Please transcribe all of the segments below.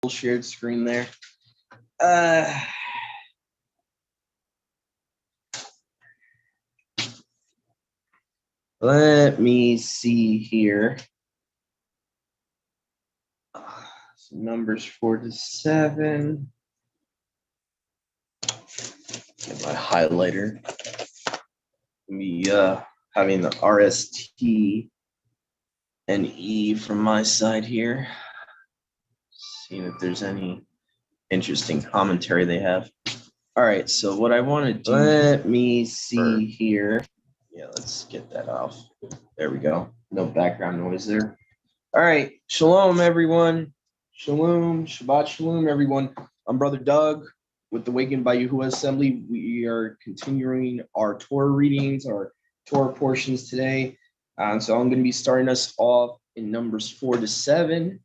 shared screen there. Let me see here. Some numbers 4 to 7. Get my highlighter. Me having the RST and E from my side here. Seeing if there's any interesting commentary they have. All right, so what I want to do. Let me see here. Yeah, let's get that off. There we go. No background noise there. All right, shalom, everyone. Shalom, Shabbat shalom, everyone. I'm Brother Doug with the Awakened by Yahuwah Assembly. We are continuing our Torah readings, our Torah portions today. So I'm going to be starting us off in Numbers 4 to 7.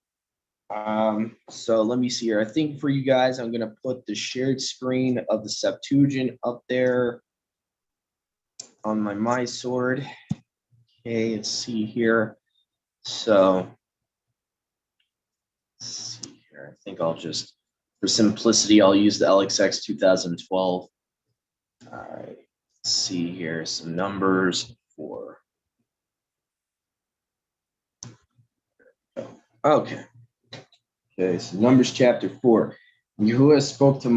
So let me see here. I think for you guys, I'm going to put the shared screen of the Septuagint up there on my sword. Okay, let's see here. So let's see here. I think I'll just, for simplicity, I'll use the LXX 2012. All right, let's see here. Some numbers for. Okay. Okay, so Numbers chapter 4. Yahuwah spoke to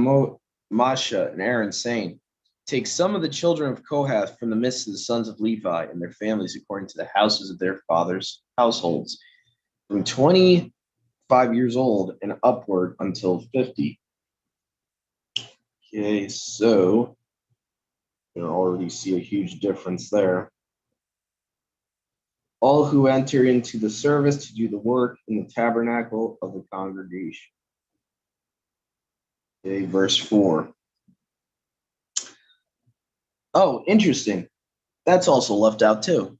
Moshe and Aaron, saying, take some of the children of Kohath from the midst of the sons of Levi and their families according to the houses of their fathers' households, from 25 years old and upward until 50. Okay, so you can already see a huge difference there. All who enter into the service to do the work in the tabernacle of the congregation. Okay, verse 4. Oh, interesting. That's also left out too.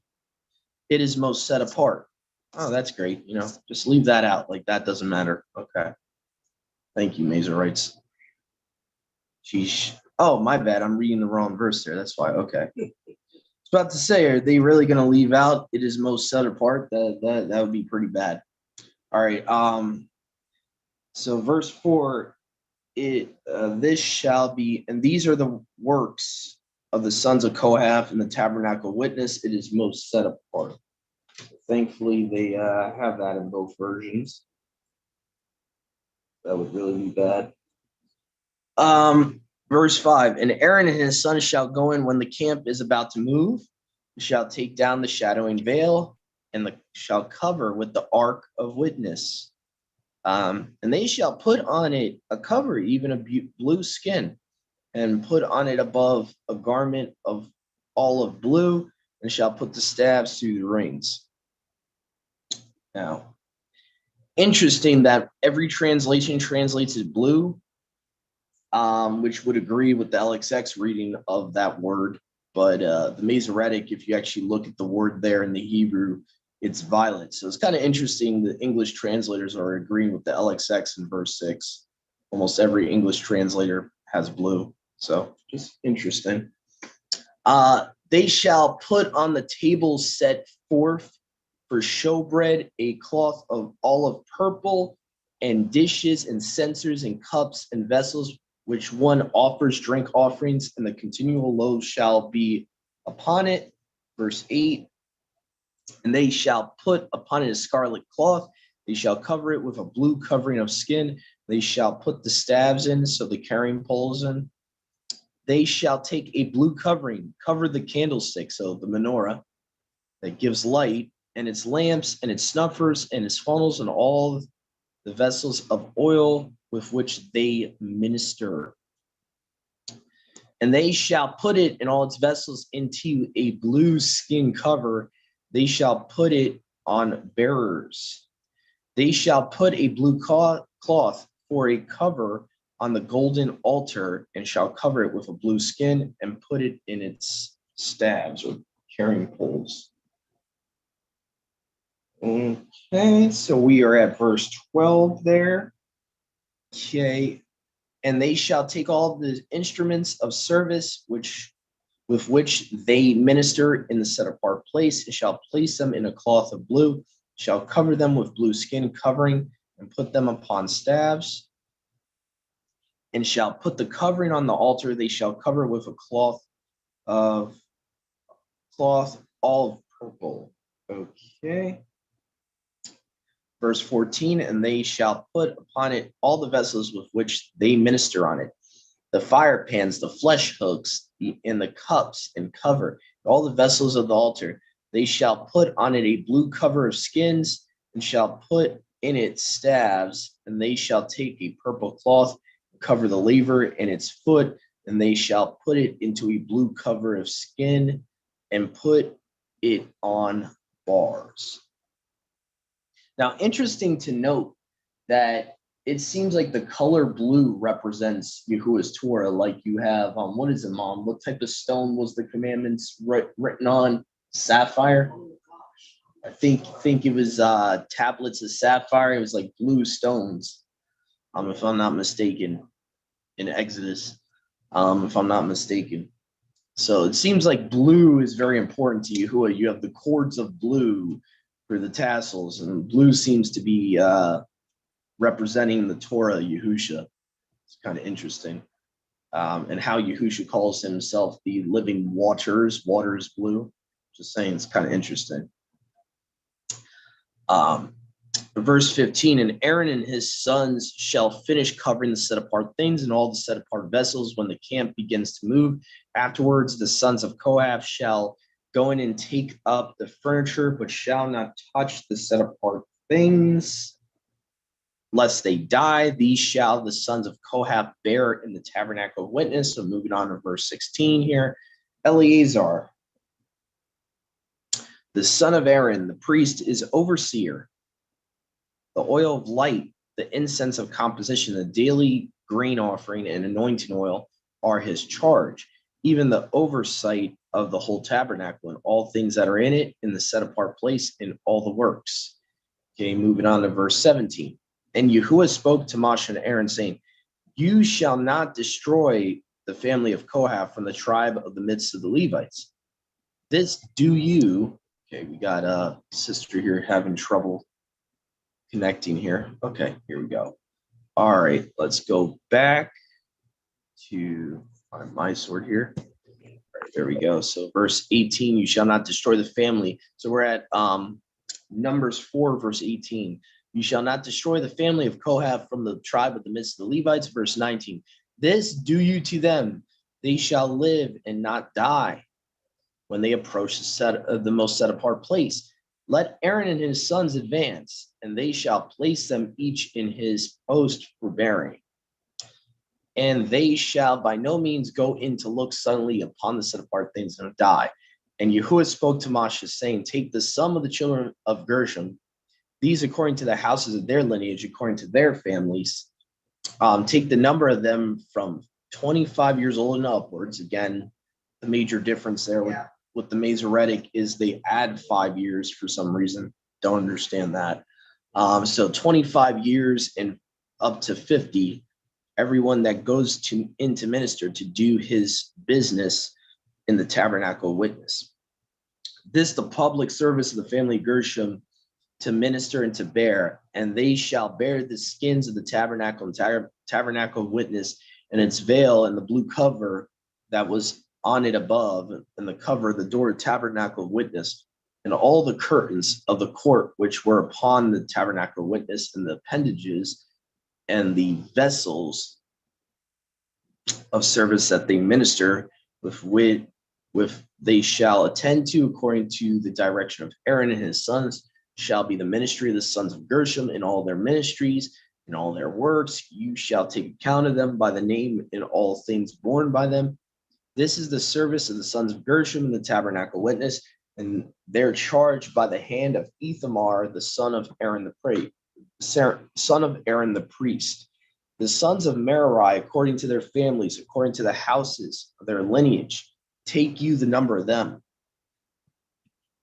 It is most set apart. Oh, that's great. You know, just leave that out. Like that doesn't matter. Okay. Thank you, Mazarites. Sheesh. Oh, my bad. I'm reading the wrong verse there. That's why. Okay. I was about to say, are they really going to leave out it is most set apart? That would be pretty bad. All right. So verse 4, this shall be, and these are the works of the sons of Kohath and the tabernacle witness. It is most set apart. Thankfully, they have that in both versions. That would really be bad. Verse 5, and Aaron and his sons shall go in when the camp is about to move, shall take down the shadowing veil, and shall cover with the ark of witness. And they shall put on it a cover, even a blue skin, and put on it above a garment of olive blue, and shall put the staves through the rings. Now, interesting that every translation translates it blue, which would agree with the LXX reading of that word. But the Masoretic, if you actually look at the word there in the Hebrew, it's violet. So it's kind of interesting that English translators are agreeing with the LXX in verse 6. Almost every English translator has blue. So just interesting. They shall put on the table set forth for showbread a cloth of olive purple, and dishes and censers and cups and vessels which one offers drink offerings, and the continual loaves shall be upon it. Verse 8, and they shall put upon it a scarlet cloth. They shall cover it with a blue covering of skin. They shall put the staves in, so the carrying poles in. They shall take a blue covering, cover the candlestick, so the menorah that gives light, and its lamps, and its snuffers, and its funnels, and all the vessels of oil with which they minister. And they shall put it and all its vessels into a blue skin cover. They shall put it on bearers. They shall put a blue cloth for a cover on the golden altar, and shall cover it with a blue skin, and put it in its staves or carrying poles. Okay, so we are at verse 12 there. Okay, and they shall take all the instruments of service with which they minister in the set apart place, and shall place them in a cloth of blue, shall cover them with blue skin covering. and put them upon staves, and shall put the covering on the altar. They shall cover with a cloth all of purple. Okay. Verse 14, and they shall put upon it all the vessels with which they minister on it, the fire pans, the flesh hooks, and the cups, and cover all the vessels of the altar. They shall put on it a blue cover of skins, and shall put in it staves, and they shall take a purple cloth, cover the laver and its foot, and they shall put it into a blue cover of skin, and put it on bars. Now, interesting to note that it seems like the color blue represents Yahuwah's Torah, like you have, what is it, Mom? What type of stone was the commandments written on? Sapphire? I think it was tablets of sapphire. It was like blue stones, if I'm not mistaken, in Exodus, if I'm not mistaken. So it seems like blue is very important to Yahuwah. You have the cords of blue for the tassels, and blue seems to be representing the Torah, Yahusha. It's kind of interesting. And how Yahusha calls himself the living waters blue. Just saying, it's kind of interesting. Verse 15, and Aaron and his sons shall finish covering the set apart things and all the set apart vessels when the camp begins to move. Afterwards, the sons of Kohath shall go in and take up the furniture, but shall not touch the set apart things, lest they die. These shall the sons of Kohath bear in the tabernacle of witness. So moving on to verse 16 here. Eleazar, the son of Aaron, the priest, is overseer. The oil of light, the incense of composition, the daily grain offering, and anointing oil are his charge. Even the oversight of the whole tabernacle and all things that are in it, in the set apart place, in all the works. Okay, moving on to verse 17. And Yahuwah spoke to Moshe and Aaron, saying, you shall not destroy the family of Kohath from the tribe of the midst of the Levites. This do you. Okay, we got a sister here having trouble connecting here. Okay, here we go. All right, let's go back to find my sword here. All right, there we go. So verse 18, you shall not destroy the family. So we're at Numbers 4, verse 18. You shall not destroy the family of Kohath from the tribe of the midst of the Levites. Verse 19, this do you to them. They shall live and not die when they approach the most set apart place. Let Aaron and his sons advance, and they shall place them each in his post for bearing. And they shall by no means go in to look suddenly upon the set apart things and die. And Yahuwah spoke to Moshe, saying, take the sum of the children of Gershom, these according to the houses of their lineage, according to their families. Take the number of them from 25 years old and upwards. Again, the major difference there with the Masoretic is they add 5 years for some reason. Don't understand that. So 25 years and up to 50, everyone that goes in to minister to do his business in the tabernacle witness. This the public service of the family of Gershom to minister and to bear, and they shall bear the skins of the tabernacle and tabernacle witness and its veil and the blue cover that was on it above, and the cover of the door of tabernacle witness, and all the curtains of the court which were upon the tabernacle witness, and the appendages and the vessels of service that they minister with they shall attend to according to the direction of Aaron and his sons shall be the ministry of the sons of Gershom in all their ministries, in all their works. You shall take account of them by the name in all things borne by them. This is the service of the sons of Gershom in the tabernacle witness, and they're charged by the hand of Ithamar, the son of Aaron the priest. The sons of Merari, according to their families, according to the houses of their lineage, take you the number of them,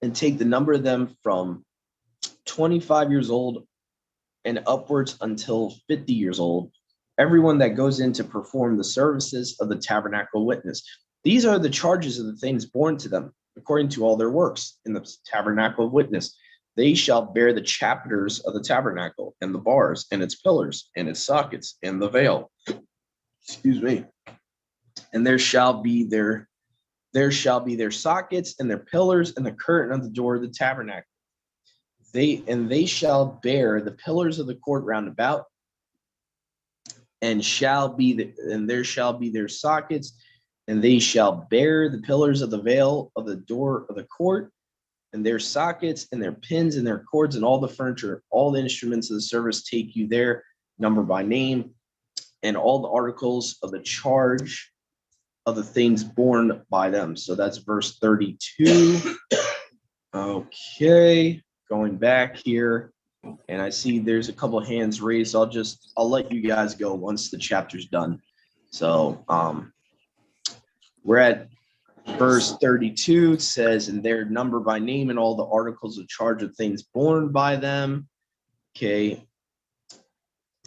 and take the number of them from 25 years old and upwards until 50 years old, everyone that goes in to perform the services of the tabernacle witness. These are the charges of the things born to them, according to all their works in the tabernacle witness. They shall bear the chapiters of the tabernacle, and the bars, and its pillars, and its sockets, and the veil. Excuse me. And there shall be their sockets and their pillars and the curtain of the door of the tabernacle. They shall bear the pillars of the court round about, and there shall be their sockets, and they shall bear the pillars of the veil of the door of the court, and their sockets and their pins and their cords and all the furniture, all the instruments of the service take you there, number by name, and all the articles of the charge of the things borne by them. So that's verse 32. Okay, going back here, and I see there's a couple of hands raised. I'll let you guys go once the chapter's done. So we're at verse 32. It says, and they're numbered by name and all the articles of charge of things borne by them. Okay.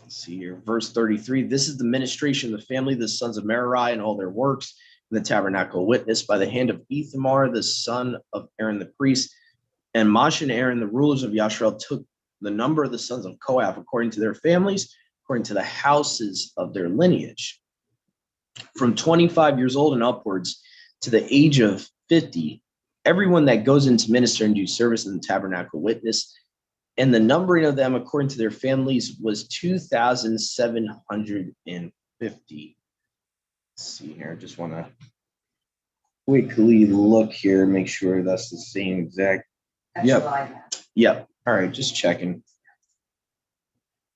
Let's see here. Verse 33. This is the ministration of the family of the sons of Merari and all their works in the tabernacle witness by the hand of Ithamar, the son of Aaron the priest. And Moshe and Aaron, the rulers of Yasharel, took the number of the sons of Kohath according to their families, according to the houses of their lineage. From 25 years old and upwards to the age of 50, everyone that goes in to minister and do service in the tabernacle witness, and the numbering of them according to their families was 2,750. Let's see here. I just want to quickly look here, make sure that's the same exact. Yep. All right, just checking.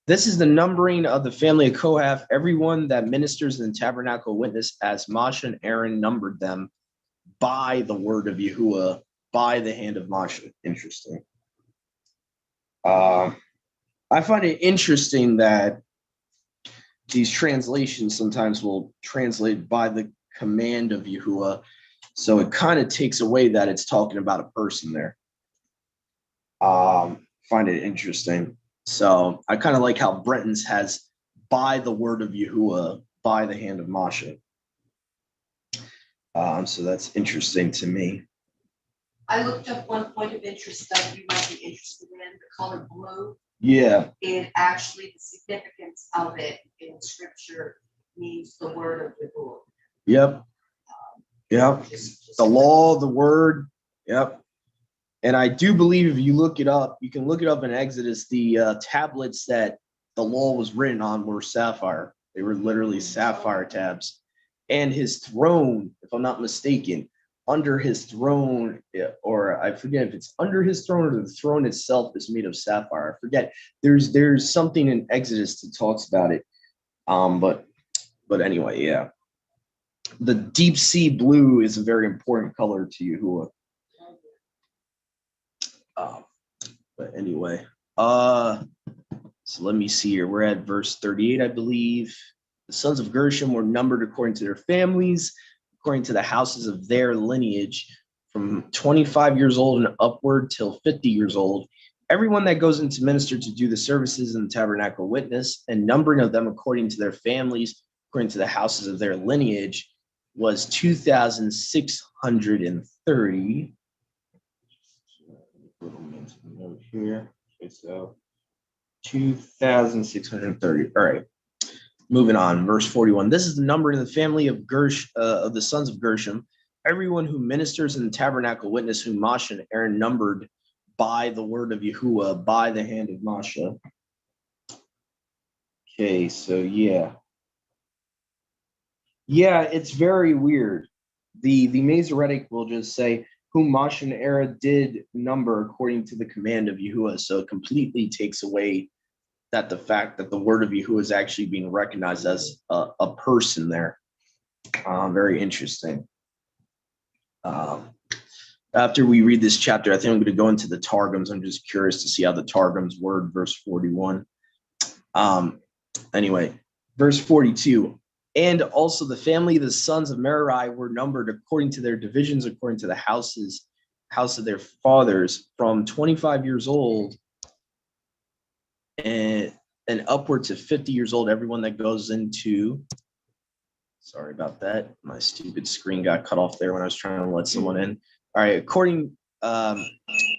This is the numbering of the family of Kohath, everyone that ministers in the tabernacle witness, as Moshe and Aaron numbered them by the word of Yahuwah, by the hand of Moshe. Interesting. I find it interesting that these translations sometimes will translate by the command of Yahuwah. So it kind of takes away that it's talking about a person there. Find it interesting. So I kind of like how Brenton's has by the word of Yahuwah, by the hand of Moshe. So that's interesting to me. I looked up one point of interest that you might be interested in, the color blue. Yeah. It actually, the significance of it in scripture means the word of Yahuwah. Yep. Yep. The law, the word. Yep. And I do believe if you look it up, you can look it up in Exodus, the tablets that the law was written on were sapphire. They were literally sapphire tabs. And his throne, if I'm not mistaken, under his throne, or I forget if it's under his throne or the throne itself is made of sapphire. I forget. There's something in Exodus that talks about it. But anyway, yeah. The deep sea blue is a very important color to Yahuwah. But anyway, so let me see here. We're at verse 38, I believe. The sons of Gershom were numbered according to their families, according to the houses of their lineage, from 25 years old and upward till 50 years old. Everyone that goes into minister to do the services in the tabernacle witness, and numbering of them according to their families, according to the houses of their lineage, was 2,630. Note here. Okay, so 2,630. All right. Moving on, verse 41. This is the number in the family of of the sons of Gershom. Everyone who ministers in the tabernacle witness, whom Moshe and Aaron numbered by the word of Yahuwah, by the hand of Moshe. Okay, so yeah. Yeah, it's very weird. The Masoretic will just say, whom Moshe and Aaron did number according to the command of Yahuwah. So it completely takes away that the fact that the word of Yahuwah is actually being recognized as a person there. Very interesting. After we read this chapter, I think I'm going to go into the Targums. I'm just curious to see how the Targums word verse 41. Anyway, verse 42. And also the family of the sons of Merari were numbered according to their divisions, according to the house of their fathers, from 25 years old and upward to 50 years old. Everyone that goes into, sorry about that, my stupid screen got cut off there when I was trying to let someone in. All right, according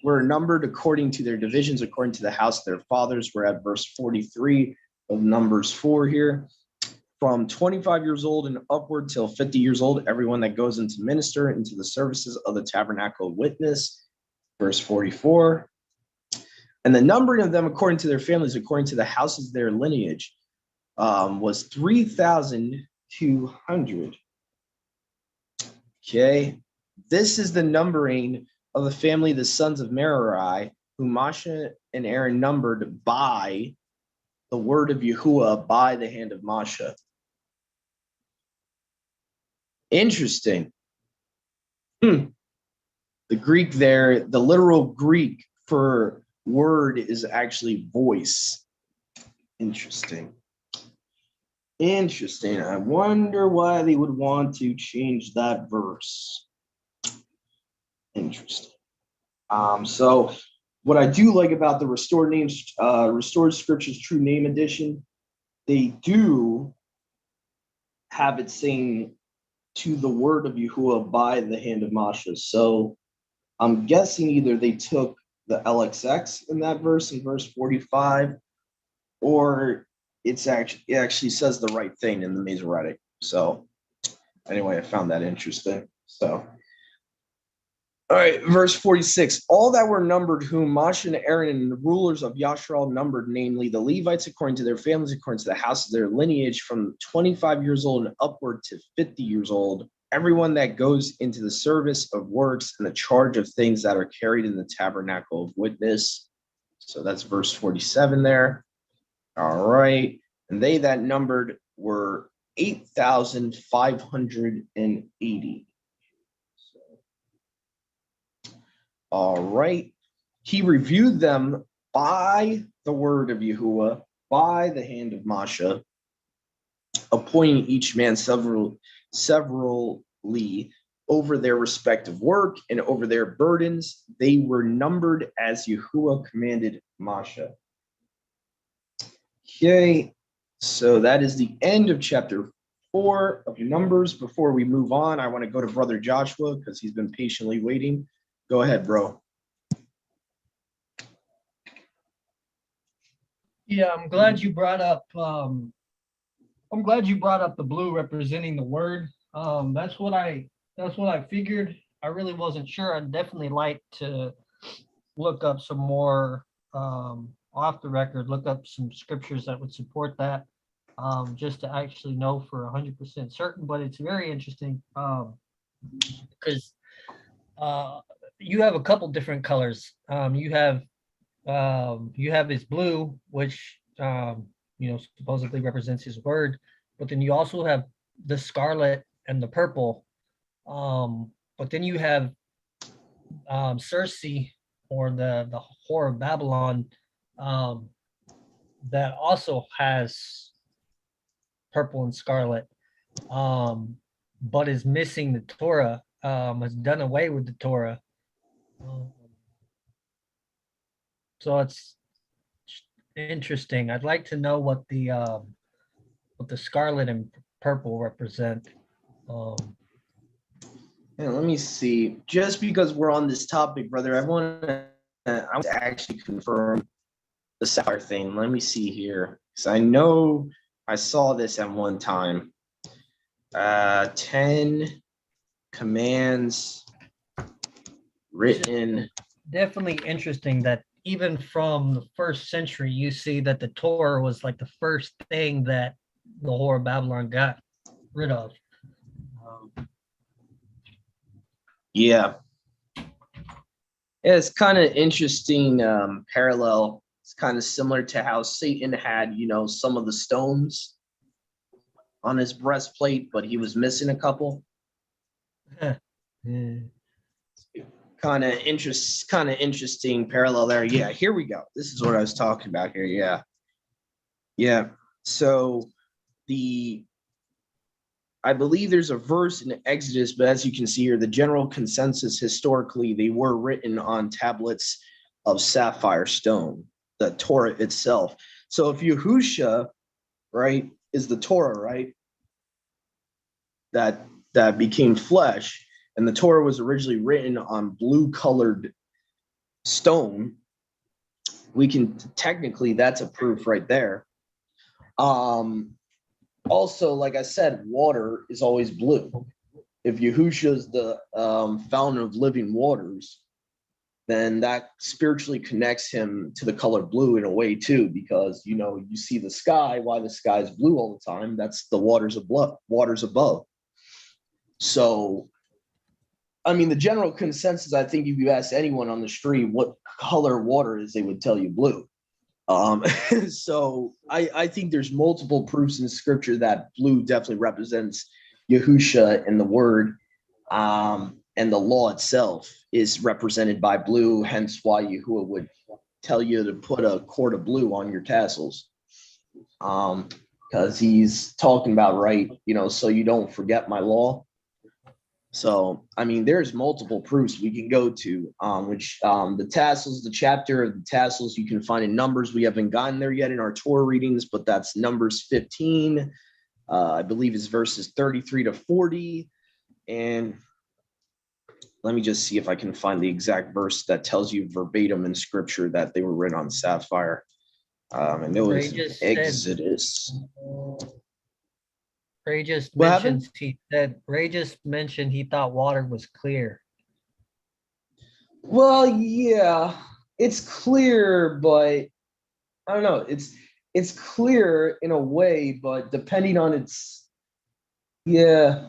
were numbered according to their divisions, according to the house of their fathers. We're at verse 43 of Numbers 4 here. From 25 years old and upward till 50 years old, everyone that goes into minister into the services of the tabernacle of witness. Verse 44. And the numbering of them according to their families, according to the houses of their lineage, was 3,200. Okay. This is the numbering of the family of the sons of Merari, whom Moshe and Aaron numbered by the word of Yahuwah, by the hand of Moshe. Interesting. The Greek there, the literal Greek for word is actually voice. Interesting. I wonder why they would want to change that verse. Interesting. So what I do like about the Restored Scriptures True Name Edition, they do have it saying to the word of Yahuwah by the hand of Moshe. So I'm guessing either they took the LXX in that verse in verse 45, or it actually says the right thing in the Masoretic. So anyway, I found that interesting. So all right, verse 46. All that were numbered, whom Moshe and Aaron and the rulers of Yashral numbered, namely the Levites according to their families, according to the house of their lineage, from 25 years old and upward to 50 years old, everyone that goes into the service of works and the charge of things that are carried in the tabernacle of witness. So that's verse 47 there. All right. And they that numbered were 8,580. All right. He reviewed them by the word of Yahuwah, by the hand of Moshe, appointing each man severally over their respective work and over their burdens. They were numbered as Yahuwah commanded Moshe. Okay, so that is the end of chapter 4 of Numbers. Before we move on, I want to go to Brother Joshua because he's been patiently waiting. Go ahead, bro. Yeah, I'm glad you brought up the blue representing the word. That's what I figured. I really wasn't sure. I'd definitely like to look up some more off the record, look up some scriptures that would support that, just to actually know for 100% certain. But it's very interesting because you have a couple different colors. You have his blue, which supposedly represents his word, but then you also have the scarlet and the purple. But then you have Circe, or the whore of Babylon, that also has purple and scarlet, but is missing the Torah, has done away with the Torah. So it's interesting. I'd like to know what the scarlet and purple represent. Yeah, let me see. Just because we're on this topic, brother, I want to actually confirm the sapphire thing. Let me see here, because I know I saw this at one time. 10 commands written. Definitely interesting that even from the first century, you see that the Torah was like the first thing that the whore of Babylon got rid of. Yeah. It's kind of interesting parallel. It's kind of similar to how Satan had, some of the stones on his breastplate, but he was missing a couple. Kind of interesting parallel there. Yeah, here we go. This is what I was talking about here. Yeah. So I believe there's a verse in Exodus, but as you can see here, the general consensus historically, they were written on tablets of sapphire stone, the Torah itself. So if Yahusha, right, is the Torah, right, that became flesh, and the Torah was originally written on blue colored stone, we can technically, that's a proof right there. Also, like I said, water is always blue. If Yahusha is the fountain of living waters, then that spiritually connects him to the color blue in a way too, because you see the sky. Why the sky is blue all the time? That's the waters above. So, I mean, the general consensus, I think, if you ask anyone on the street what color water is, they would tell you blue. So I think there's multiple proofs in scripture that blue definitely represents Yahusha and the word, and the law itself is represented by blue, hence why Yahuwah would tell you to put a cord of blue on your tassels. Because he's talking about, right, so you don't forget my law. So, I mean, there's multiple proofs we can go to, which the tassels, the chapter of the tassels you can find in Numbers. We haven't gotten there yet in our Torah readings, but that's Numbers 15. I believe it's verses 33 to 40. And let me just see if I can find the exact verse that tells you verbatim in scripture that they were written on sapphire. And it was Exodus. Ray just What mentioned happened? Ray just mentioned he thought water was clear. Well, yeah, it's clear, but I don't know. It's clear in a way, but depending on its, yeah,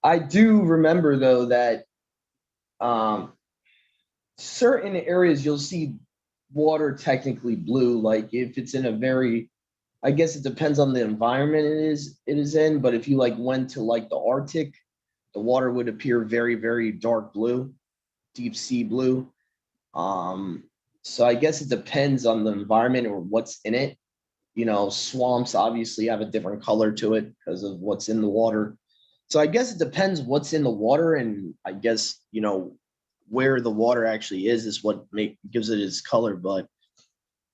I do remember though that certain areas you'll see water technically blue. Like if it's in a very, I guess it depends on the environment it is in. But if you like went to like the Arctic, the water would appear very, very dark blue, deep sea blue. So I guess it depends on the environment or what's in it. Swamps obviously have a different color to it because of what's in the water. So I guess it depends what's in the water, and I guess where the water actually is what gives it its color. But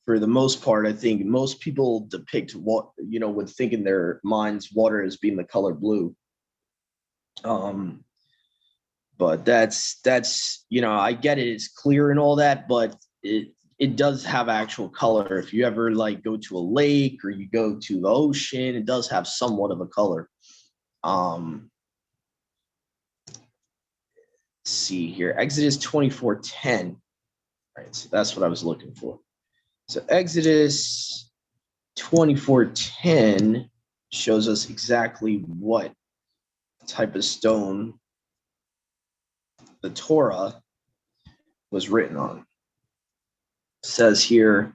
for the most part, I think most people depict what would think in their minds water as being the color blue. But that's I get it, it's clear and all that, but it does have actual color. If you ever like go to a lake or you go to the ocean, it does have somewhat of a color. Let's see here, Exodus 24:10. Right, so that's what I was looking for. So Exodus 24:10 shows us exactly what type of stone the Torah was written on. It says here,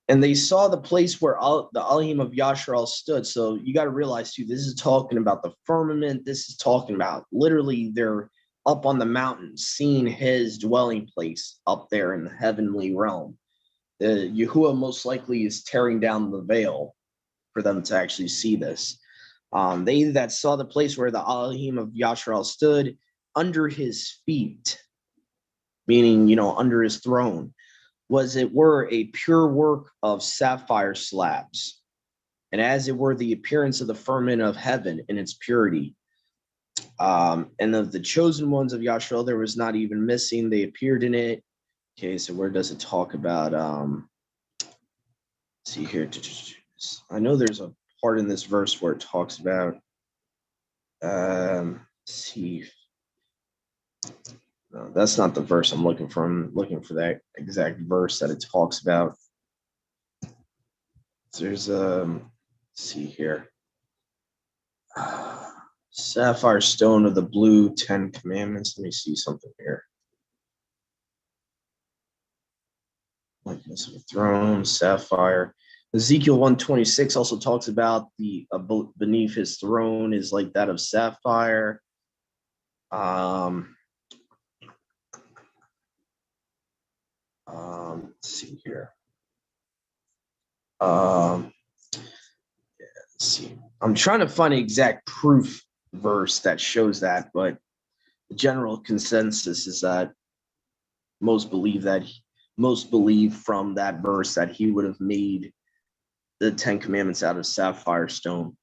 and they saw the place where the Elohim of Yasharal stood. So you got to realize too, this is talking about the firmament. This is talking about literally they're up on the mountain, seeing his dwelling place up there in the heavenly realm. Yahuwah most likely is tearing down the veil for them to actually see this. They that saw the place where the Elohim of Yasharal stood under his feet, meaning, under his throne, was it were a pure work of sapphire slabs, and as it were the appearance of the firmament of heaven in its purity. And of the chosen ones of Yasharal, there was not even missing. They appeared in it. Okay, so where does it talk about? See here. I know there's a part in this verse where it talks about. See. No, that's not the verse I'm looking for. I'm looking for that exact verse that it talks about. There's see here. Sapphire stone of the blue 10 commandments. Let me see something here. Likeness of a throne, sapphire. Ezekiel 126 also talks about the beneath his throne is like that of sapphire. Let's see here. Let's see. I'm trying to find an exact proof verse that shows that, but the general consensus is that most believe from that verse that he would have made the 10 commandments out of sapphire stone.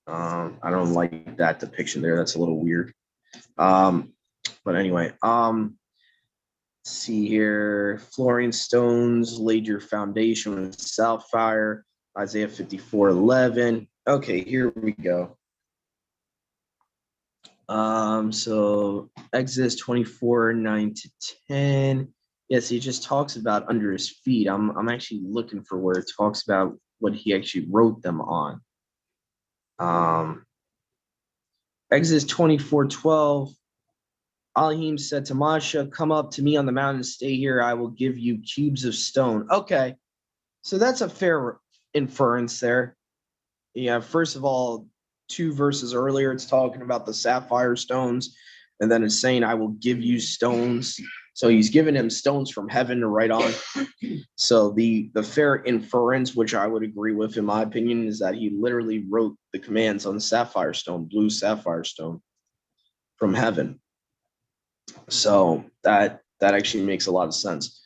I don't like that depiction there. That's a little weird. But anyway, let's See here, flooring stones laid your foundation with sapphire, Isaiah 54:11. Okay, here we go. So Exodus 24:9-10. Yes, he just talks about under his feet. I'm actually looking for where it talks about what he actually wrote them on. Exodus 24:12. Elohim said to Moshe, come up to me on the mountain, stay here. I will give you cubes of stone. Okay, so that's a fair inference there. Yeah, first of all, 2 verses earlier, it's talking about the sapphire stones, and then it's saying, I will give you stones. So he's giving him stones from heaven to write on. So the fair inference, which I would agree with, in my opinion, is that he literally wrote the commands on sapphire stone, blue sapphire stone from heaven. So that actually makes a lot of sense.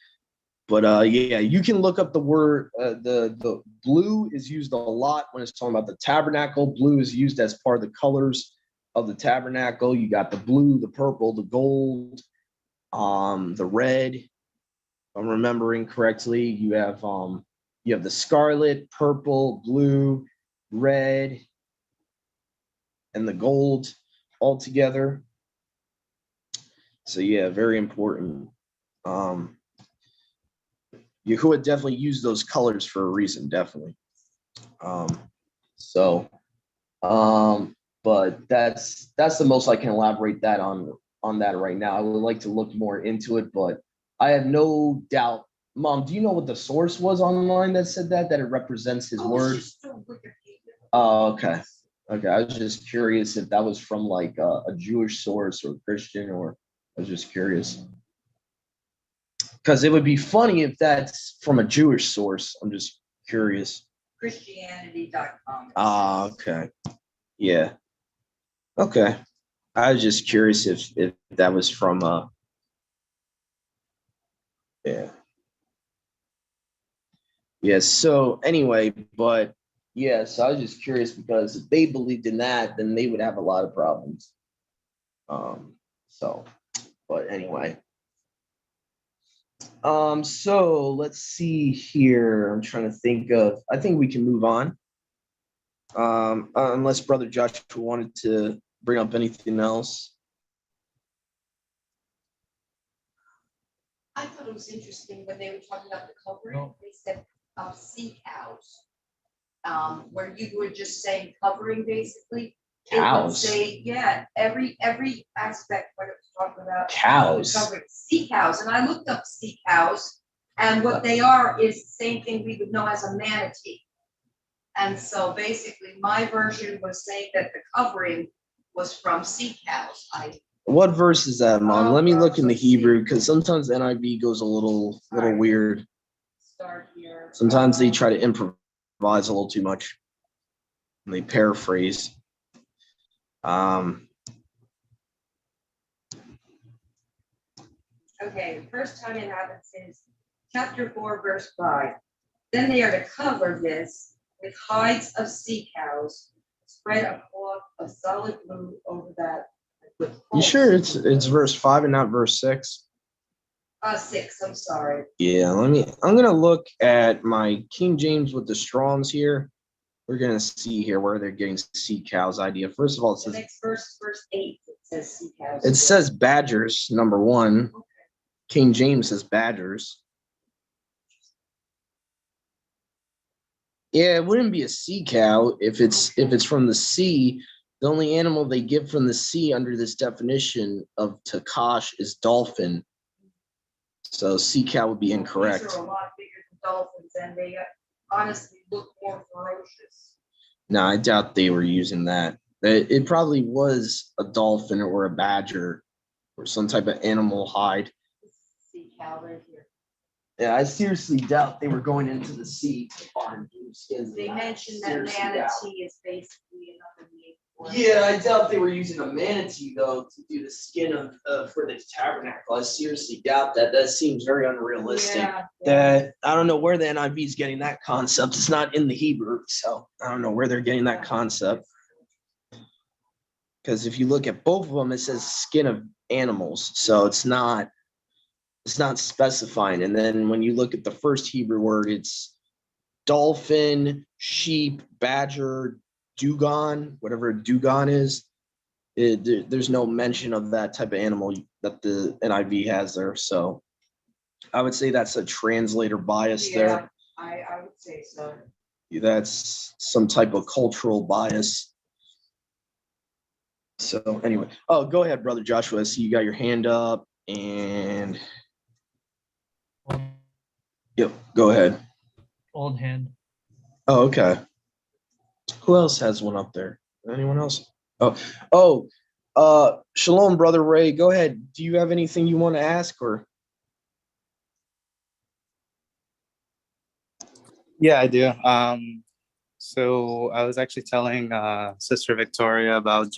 But yeah, you can look up the word. The blue is used a lot when it's talking about the tabernacle. Blue is used as part of the colors of the tabernacle. You got the blue, the purple, the gold, the red. If I'm remembering correctly, you have the scarlet, purple, blue, red, and the gold all together. So yeah, very important. Yahuwah definitely used those colors for a reason, definitely. But that's the most I can elaborate that on that right now. I would like to look more into it, but I have no doubt. Mom, do you know what the source was online that said that it represents his word? Oh, okay. Okay, I was just curious if that was from like a Jewish source or Christian, or I was just curious. Because it would be funny if that's from a Jewish source. I'm just curious. Christianity.com. Ah, okay. Yeah. Okay. I was just curious if that was from yeah. Yeah, so anyway, but yeah, so I was just curious because if they believed in that, then they would have a lot of problems. So, but anyway. So let's see here. I'm trying to think of, I think we can move on. Unless Brother Joshua wanted to bring up anything else. I thought it was interesting when they were talking about the covering, they said sea cows. Where you were just saying covering basically. It would Cows. say, yeah, every aspect when it was talking about Cows. covering sea cows. And I looked up sea cows, and what they are is the same thing we would know as a manatee. And so basically my version was saying that the covering was from sea cows. What verse is that, Mom? Let me look in the Hebrew, because sometimes the NIV goes a little weird. Start here. Sometimes they try to improvise a little too much. And they paraphrase. Okay, the first time it happens is chapter 4, verse 5. Then they are to cover this with hides of sea cows, spread a cloth of solid blue over that. You sure it's verse 5 and not verse 6? 6, I'm sorry. Yeah, I'm gonna look at my King James with the Strongs here. We're gonna see here where they're getting sea cows idea. First of all, it The says next verse, verse 8, it says sea cows. it says badgers, number 1. Okay. King James says badgers. Yeah, it wouldn't be a sea cow if it's from the sea. The only animal they give from the sea under this definition of Takash is dolphin. So sea cow would be incorrect. These are a lot bigger than dolphins, and they honestly look more ferocious. No, I doubt they were using that. It probably was a dolphin or a badger or some type of animal hide. Sea cow right here. Yeah, I seriously doubt they were going into the sea to find blue skins. They mentioned that manatee is basically another name for it. Yeah, I doubt they were using a manatee though to do the skin of for the tabernacle. I seriously doubt that. That seems very unrealistic. Yeah. That I don't know where the NIV is getting that concept. It's not in the Hebrew, so I don't know where they're getting that concept. Because if you look at both of them, it says skin of animals, so it's not It's not specifying. And then when you look at the first Hebrew word, it's dolphin, sheep, badger, dugong, whatever a dugong is. There's no mention of that type of animal that the NIV has there. So I would say that's a translator bias there. I would say so. That's some type of cultural bias. So anyway, oh, go ahead, Brother Joshua. I see you got your hand up, and yep, go ahead. Old hand. Oh, okay. Who else has one up there? Anyone else? Shalom, Brother Ray. Go ahead. Do you have anything you want to ask, or? Yeah, I do. So I was actually telling Sister Victoria about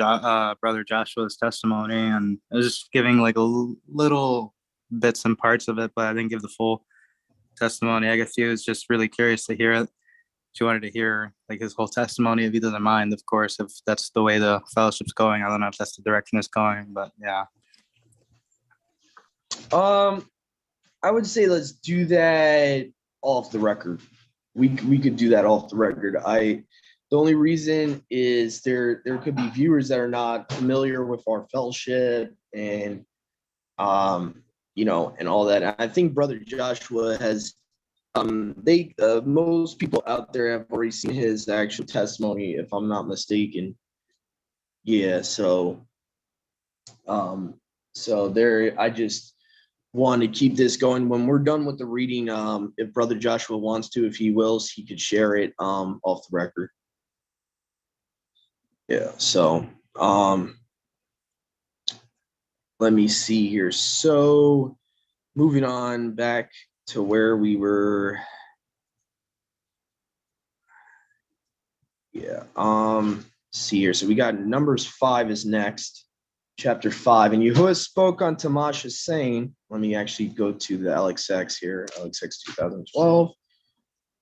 Brother Joshua's testimony, and I was just giving like little bits and parts of it, but I didn't give the full testimony. I guess he was just really curious to hear it. She wanted to hear like his whole testimony, if he doesn't mind, of course, if that's the way the fellowship's going. I don't know if that's the direction it's going, but yeah. I would say let's do that off the record. We could do that off the record. The only reason is there could be viewers that are not familiar with our fellowship and and all that. I think Brother Joshua has most people out there have already seen his actual testimony, if I'm not mistaken. Yeah, so there I just want to keep this going. When we're done with the reading, if Brother Joshua wants to, if he wills, he could share it off the record. Yeah, so let me see here. So moving on back to where we were. Yeah, see here. So we got Numbers 5 is next. Chapter 5, and Yahuwah spoke unto Moshe, saying, let me actually go to the LXX here, LXX 2012.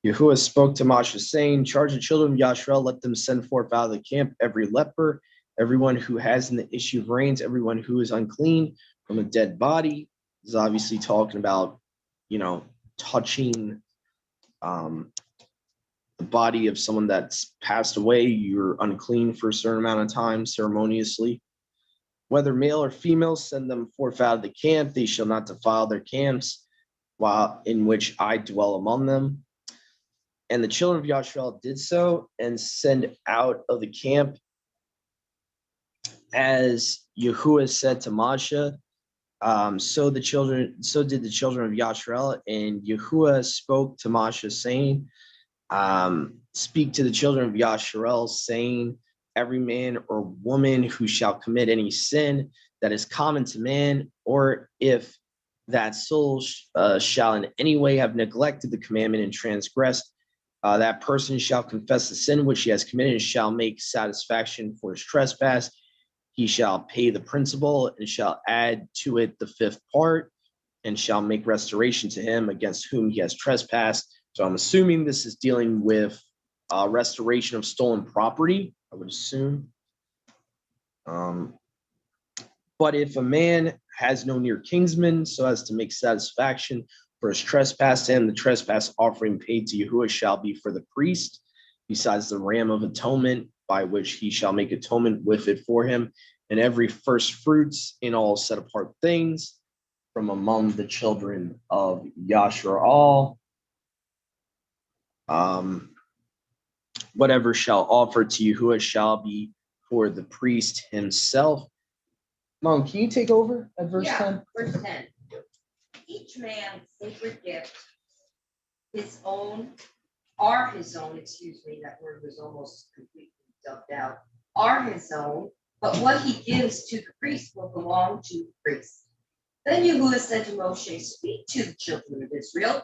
Yahuwah spoke to Moshe, saying, charge the children of Yashrael, let them send forth out of the camp every leper, everyone who has in the issue of reins, everyone who is unclean from a dead body. This is obviously talking about, touching the body of someone that's passed away. You're unclean for a certain amount of time ceremoniously. Whether male or female, send them forth out of the camp. They shall not defile their camps, while in which I dwell among them. And the children of Yashrael did so, and send out of the camp, as Yahuwah said to Moshe. So did the children of Yashrael, and Yahuwah spoke to Moshe, saying, speak to the children of Yashrael, saying, every man or woman who shall commit any sin that is common to man, or if that soul shall in any way have neglected the commandment and transgressed, that person shall confess the sin which he has committed and shall make satisfaction for his trespass. He shall pay the principal and shall add to it the fifth part, and shall make restoration to him against whom he has trespassed. So I'm assuming this is dealing with restoration of stolen property, I would assume. But if a man has no near kinsman so as to make satisfaction for his trespass to him, the trespass offering paid to Yahuwah shall be for the priest, besides the ram of atonement, by which he shall make atonement with it for him, and every first fruits in all set apart things from among the children of Yashrael. Whatever shall offer to Yahuwah shall be for the priest himself. Mom, can you take over at verse 10? Verse 10. Each man's sacred gift, his own, that word was almost completely dubbed out, are his own, but what he gives to the priest will belong to the priest. Then Yahuwah said to Moshe, speak to the children of Israel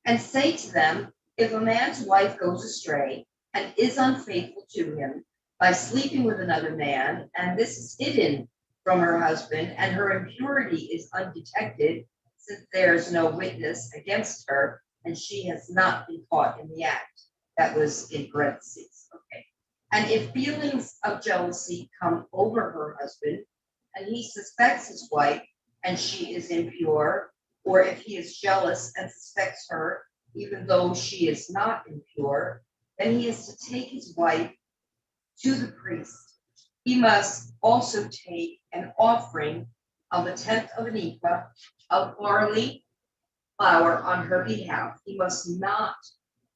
and say to them, if a man's wife goes astray and is unfaithful to him by sleeping with another man, and this is hidden from her husband, and her impurity is undetected, since there is no witness against her, and she has not been caught in the act. That was in parentheses. Okay. And if feelings of jealousy come over her husband, and he suspects his wife, and she is impure, or if he is jealous and suspects her, even though she is not impure, then he is to take his wife to the priest. He must also take an offering of 1/10 of an ephah of barley flour on her behalf. He must not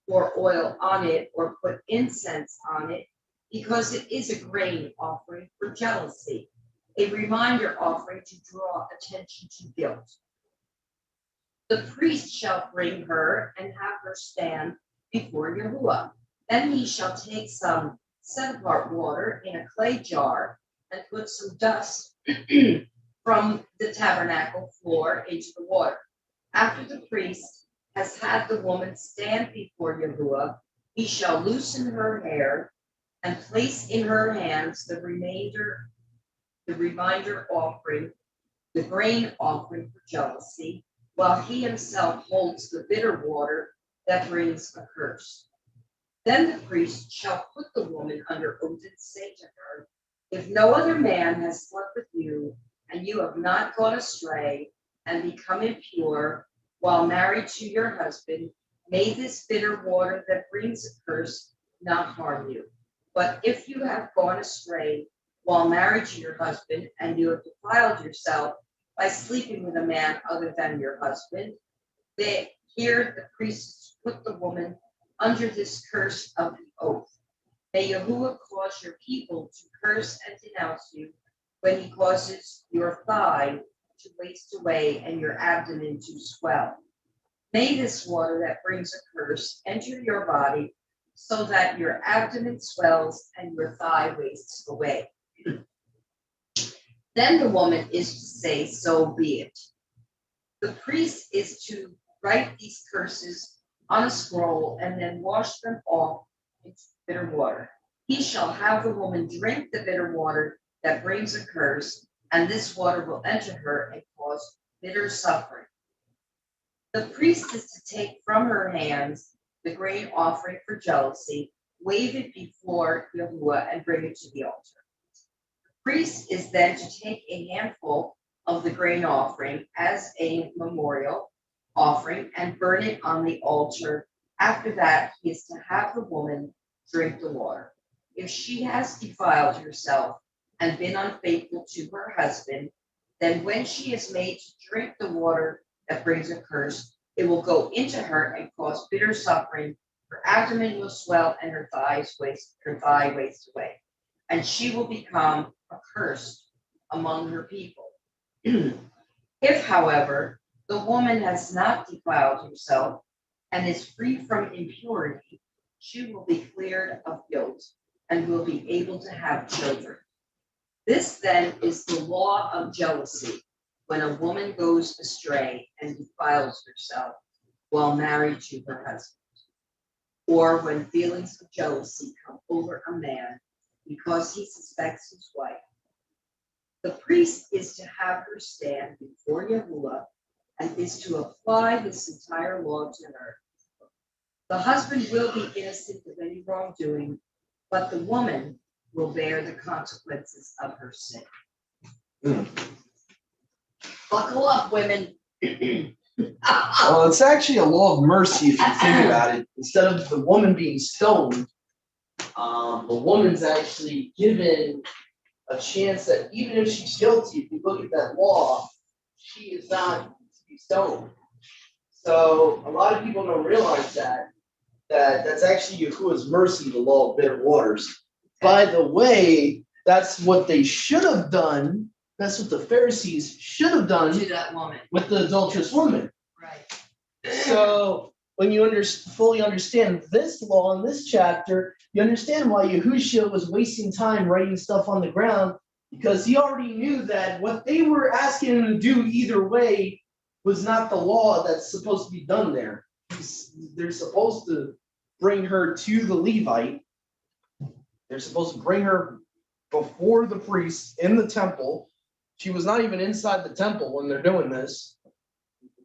pour oil on it or put incense on it, because it is a grain offering for jealousy, a reminder offering to draw attention to guilt. The priest shall bring her and have her stand before Yahuwah. Then he shall take some set-apart water in a clay jar and put some dust from the tabernacle floor into the water. After the priest has had the woman stand before Yahuwah, he shall loosen her hair and place in her hands the reminder offering, the grain offering for jealousy, while he himself holds the bitter water that brings a curse. Then the priest shall put the woman under oath and say to her, if no other man has slept with you, and you have not gone astray and become impure while married to your husband, may this bitter water that brings a curse not harm you. But if you have gone astray while married to your husband, and you have defiled yourself by sleeping with a man other than your husband, here the priest put the woman under this curse of the oath. May Yahuwah cause your people to curse and denounce you when he causes your thigh to waste away and your abdomen to swell. May this water that brings a curse enter your body so that your abdomen swells and your thigh wastes away. Then the woman is to say, so be it. The priest is to write these curses on a scroll and then wash them off into bitter water. He shall have the woman drink the bitter water that brings a curse, and this water will enter her and cause bitter suffering. The priest is to take from her hands the grain offering for jealousy, wave it before Yahuwah, and bring it to the altar. The priest is then to take a handful of the grain offering as a memorial offering and burn it on the altar. After that, he is to have the woman drink the water. If she has defiled herself and been unfaithful to her husband, then when she is made to drink the water that brings a curse, it will go into her and cause bitter suffering. Her abdomen will swell and her thigh waste away, and she will become accursed among her people. If, however, the woman has not defiled herself and is free from impurity, she will be cleared of guilt and will be able to have children. This then is the law of jealousy, when a woman goes astray and defiles herself while married to her husband, or when feelings of jealousy come over a man because he suspects his wife. The priest is to have her stand before Yahuwah and is to apply this entire law to her. The husband will be innocent of any wrongdoing, but the woman will bear the consequences of her sin. Buckle up, women. Well, it's actually a law of mercy if you think about it. Instead of the woman being stoned, the woman's actually given a chance that even if she's guilty, if you look at that law, she is not to be stoned. So a lot of people don't realize that's actually Yahuwah's mercy, the law of bitter waters. By the way, that's what they should have done. That's what the Pharisees should have done To that woman. with the adulterous woman. Right. So when you fully understand this law in this chapter, you understand why Yahushua was wasting time writing stuff on the ground, because he already knew that what they were asking him to do either way was not the law that's supposed to be done there. They're supposed to bring her to the Levite. They're supposed to bring her before the priest in the temple. She was not even inside the temple when they're doing this.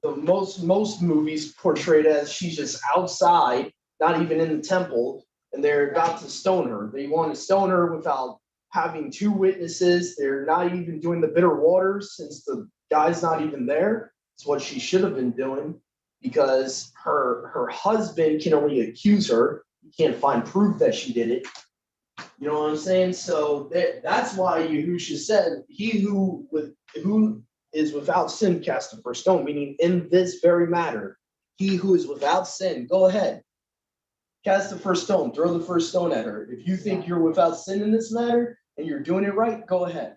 The most movies portrayed as she's just outside, not even in the temple, and they're about to stone her. They want to stone her without having two witnesses. They're not even doing the bitter waters since the guy's not even there. It's what she should have been doing because her husband can only accuse her. He can't find proof that she did it. You know what I'm saying? So that's why Yahusha said, "He who is without sin cast the first stone," meaning in this very matter, he who is without sin, go ahead, cast the first stone, throw the first stone at her. If you think you're without sin in this matter and you're doing it right, go ahead.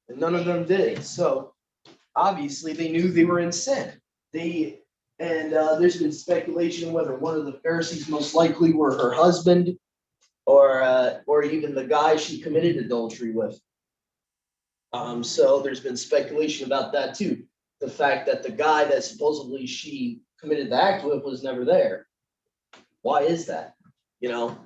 And none of them did. So obviously they knew they were in sin. There's been speculation whether one of the Pharisees most likely were her husband or even the guy she committed adultery with. So there's been speculation about that too. The fact that the guy that supposedly she committed the act with was never there. Why is that? You know?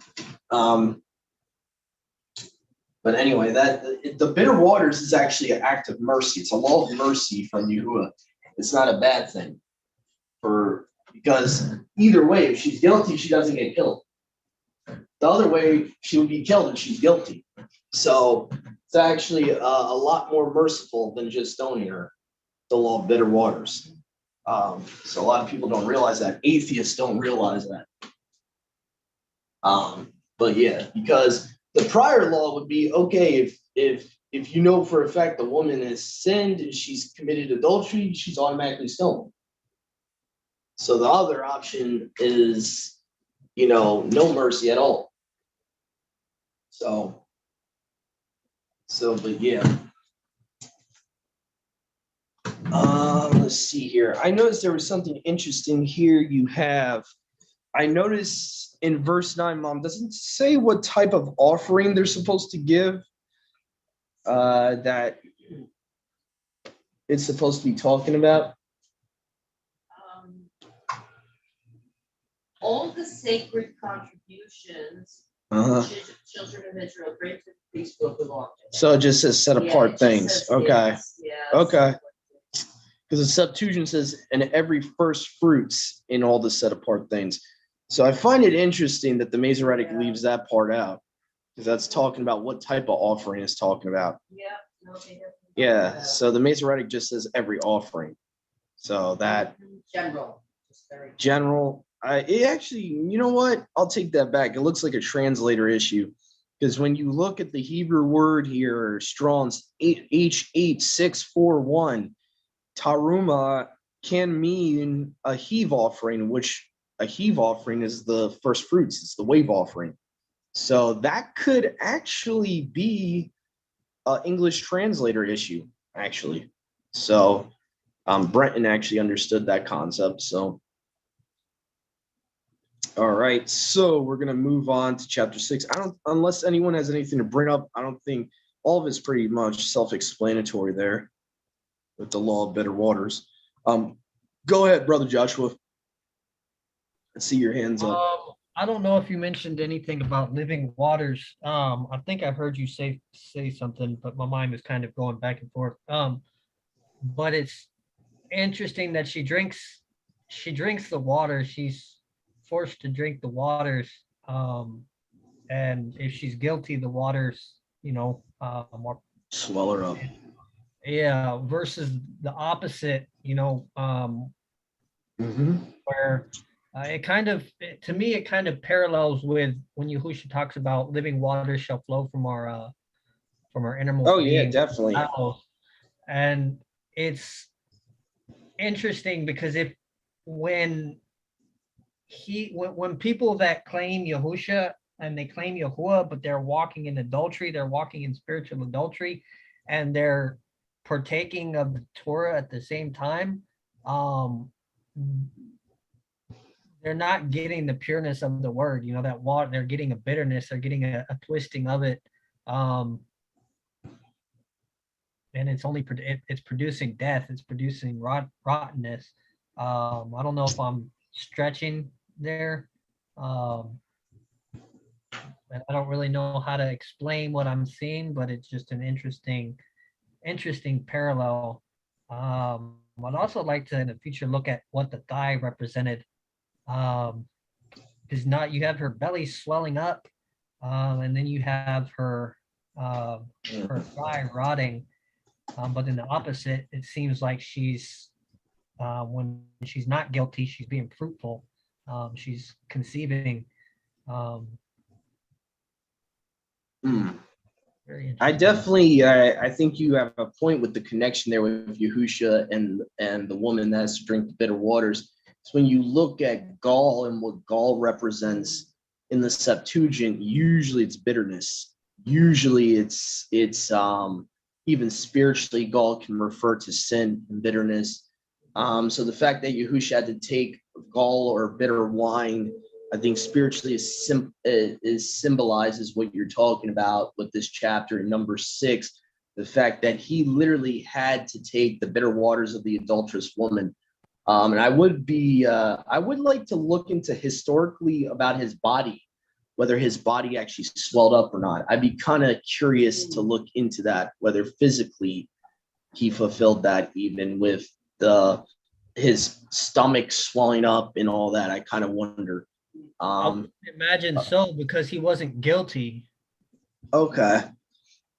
But anyway, that the bitter waters is actually an act of mercy. It's a law of mercy from Yahuwah. It's not a bad thing. Because either way, if she's guilty, she doesn't get killed. The other way, she would be killed if she's guilty. So it's actually a lot more merciful than just stoning her, the law of bitter waters. So a lot of people don't realize that. Atheists don't realize that. But yeah, because the prior law would be, okay, if you know for a fact the woman has sinned and she's committed adultery, she's automatically stoned. So the other option is, no mercy at all. But yeah. Let's see here. I noticed there was something interesting here. I noticed in verse 9, Mom, doesn't say what type of offering they're supposed to give. That it's supposed to be talking about. All the sacred contributions children of Israel bring to the priest will belong to them. So it just says set apart things. Says, okay. yes. Okay. Because the Septuagint says, and every first fruits in all the set apart things. So I find it interesting that the Masoretic leaves that part out, because that's talking about what type of offering it's talking about. Yeah. So the Masoretic just says every offering. So that general. It actually, you know what? I'll take that back. It looks like a translator issue, because when you look at the Hebrew word here, Strong's H8641, taruma can mean a heave offering, which a heave offering is the first fruits. It's the wave offering. So that could actually be an English translator issue, actually. So Brenton actually understood that concept. So all right, so we're gonna move on to chapter 6. Unless anyone has anything to bring up, I don't think all of it's pretty much self-explanatory there with the law of bitter waters. Go ahead, Brother Joshua. I see your hands up. I don't know if you mentioned anything about living waters. I think I heard you say something, but my mind was kind of going back and forth. But it's interesting that she drinks the water. She's forced to drink the waters, and if she's guilty, the waters, more swell her up. Yeah, versus the opposite, where to me it kind of parallels with when Yahusha talks about living waters shall flow from our innermost. Oh yeah, definitely. And it's interesting because when people that claim Yahusha and they claim Yahuwah, but they're walking in adultery, they're walking in spiritual adultery, and they're partaking of the Torah at the same time, they're not getting the pureness of the word. That water, they're getting a bitterness, they're getting a twisting of it, and it's producing death, it's producing rottenness. I don't know if I'm stretching there, and I don't really know how to explain what I'm seeing, but it's just an interesting parallel. I'd also like to in the future look at what the thigh represented, because you have her belly swelling up, and then you have her thigh rotting, But in the opposite, it seems like she's when she's not guilty, she's being fruitful. She's conceiving. Um, Hmm. Very I interesting. definitely, I think you have a point with the connection there with Yahusha and the woman that has to drink the bitter waters. It's when you look at gall and what gall represents in the Septuagint, usually it's bitterness. Usually it's even spiritually, gall can refer to sin and bitterness. So the fact that Yahusha had to take gall or bitter wine, I think spiritually is symbolizes what you're talking about with this chapter in number 6. The fact that he literally had to take the bitter waters of the adulterous woman. And I would like to look into historically about his body, whether his body actually swelled up or not. I'd be kind of curious to look into that, whether physically he fulfilled that, even with the his stomach swelling up and all that. I kind of wonder. I would imagine so because he wasn't guilty. Okay.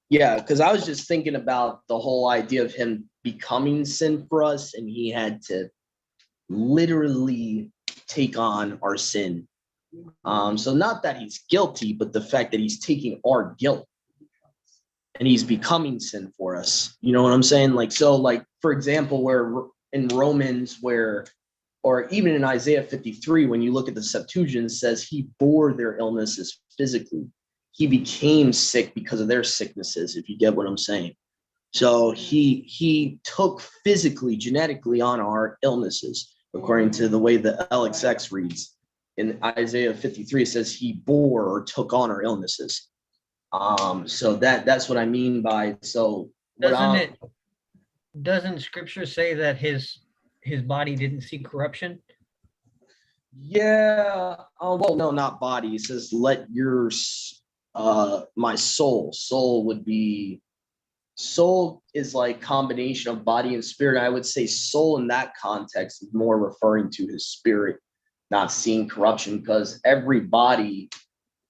Yeah, because I was just thinking about the whole idea of him becoming sin for us, and he had to literally take on our sin. So not that he's guilty, but the fact that he's taking our guilt and he's becoming sin for us. You know what I'm saying? Like, so like, for example, where in Romans, where, or even in Isaiah 53, when you look at the Septuagint, it says he bore their illnesses physically. He became sick because of their sicknesses, if you get what I'm saying. So he took physically, genetically on our illnesses, according to the way the LXX reads. In Isaiah 53, it says he bore or took on our illnesses. So that's what I mean by, so what Doesn't scripture say that his body didn't see corruption? yeah, well, no, not body. It says, let your my soul would be, soul is like combination of body and spirit. I would say soul in that context is more referring to his spirit not seeing corruption, because every body,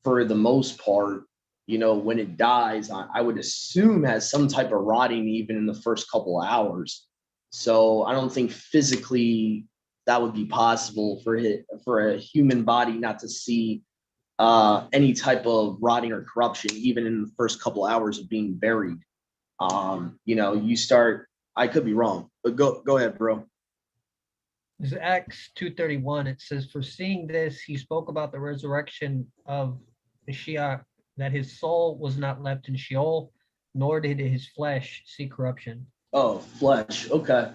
for the most part, you know, when it dies, I would assume has some type of rotting even in the first couple of hours. So I don't think physically that would be possible for a human body not to see any type of rotting or corruption, even in the first couple of hours of being buried. You know, you start, I could be wrong, but go ahead, bro. It's Acts 2:31. It says, "For seeing this, he spoke about the resurrection of Mashiach, that his soul was not left in Sheol, nor did his flesh see corruption." Oh, flesh. Okay.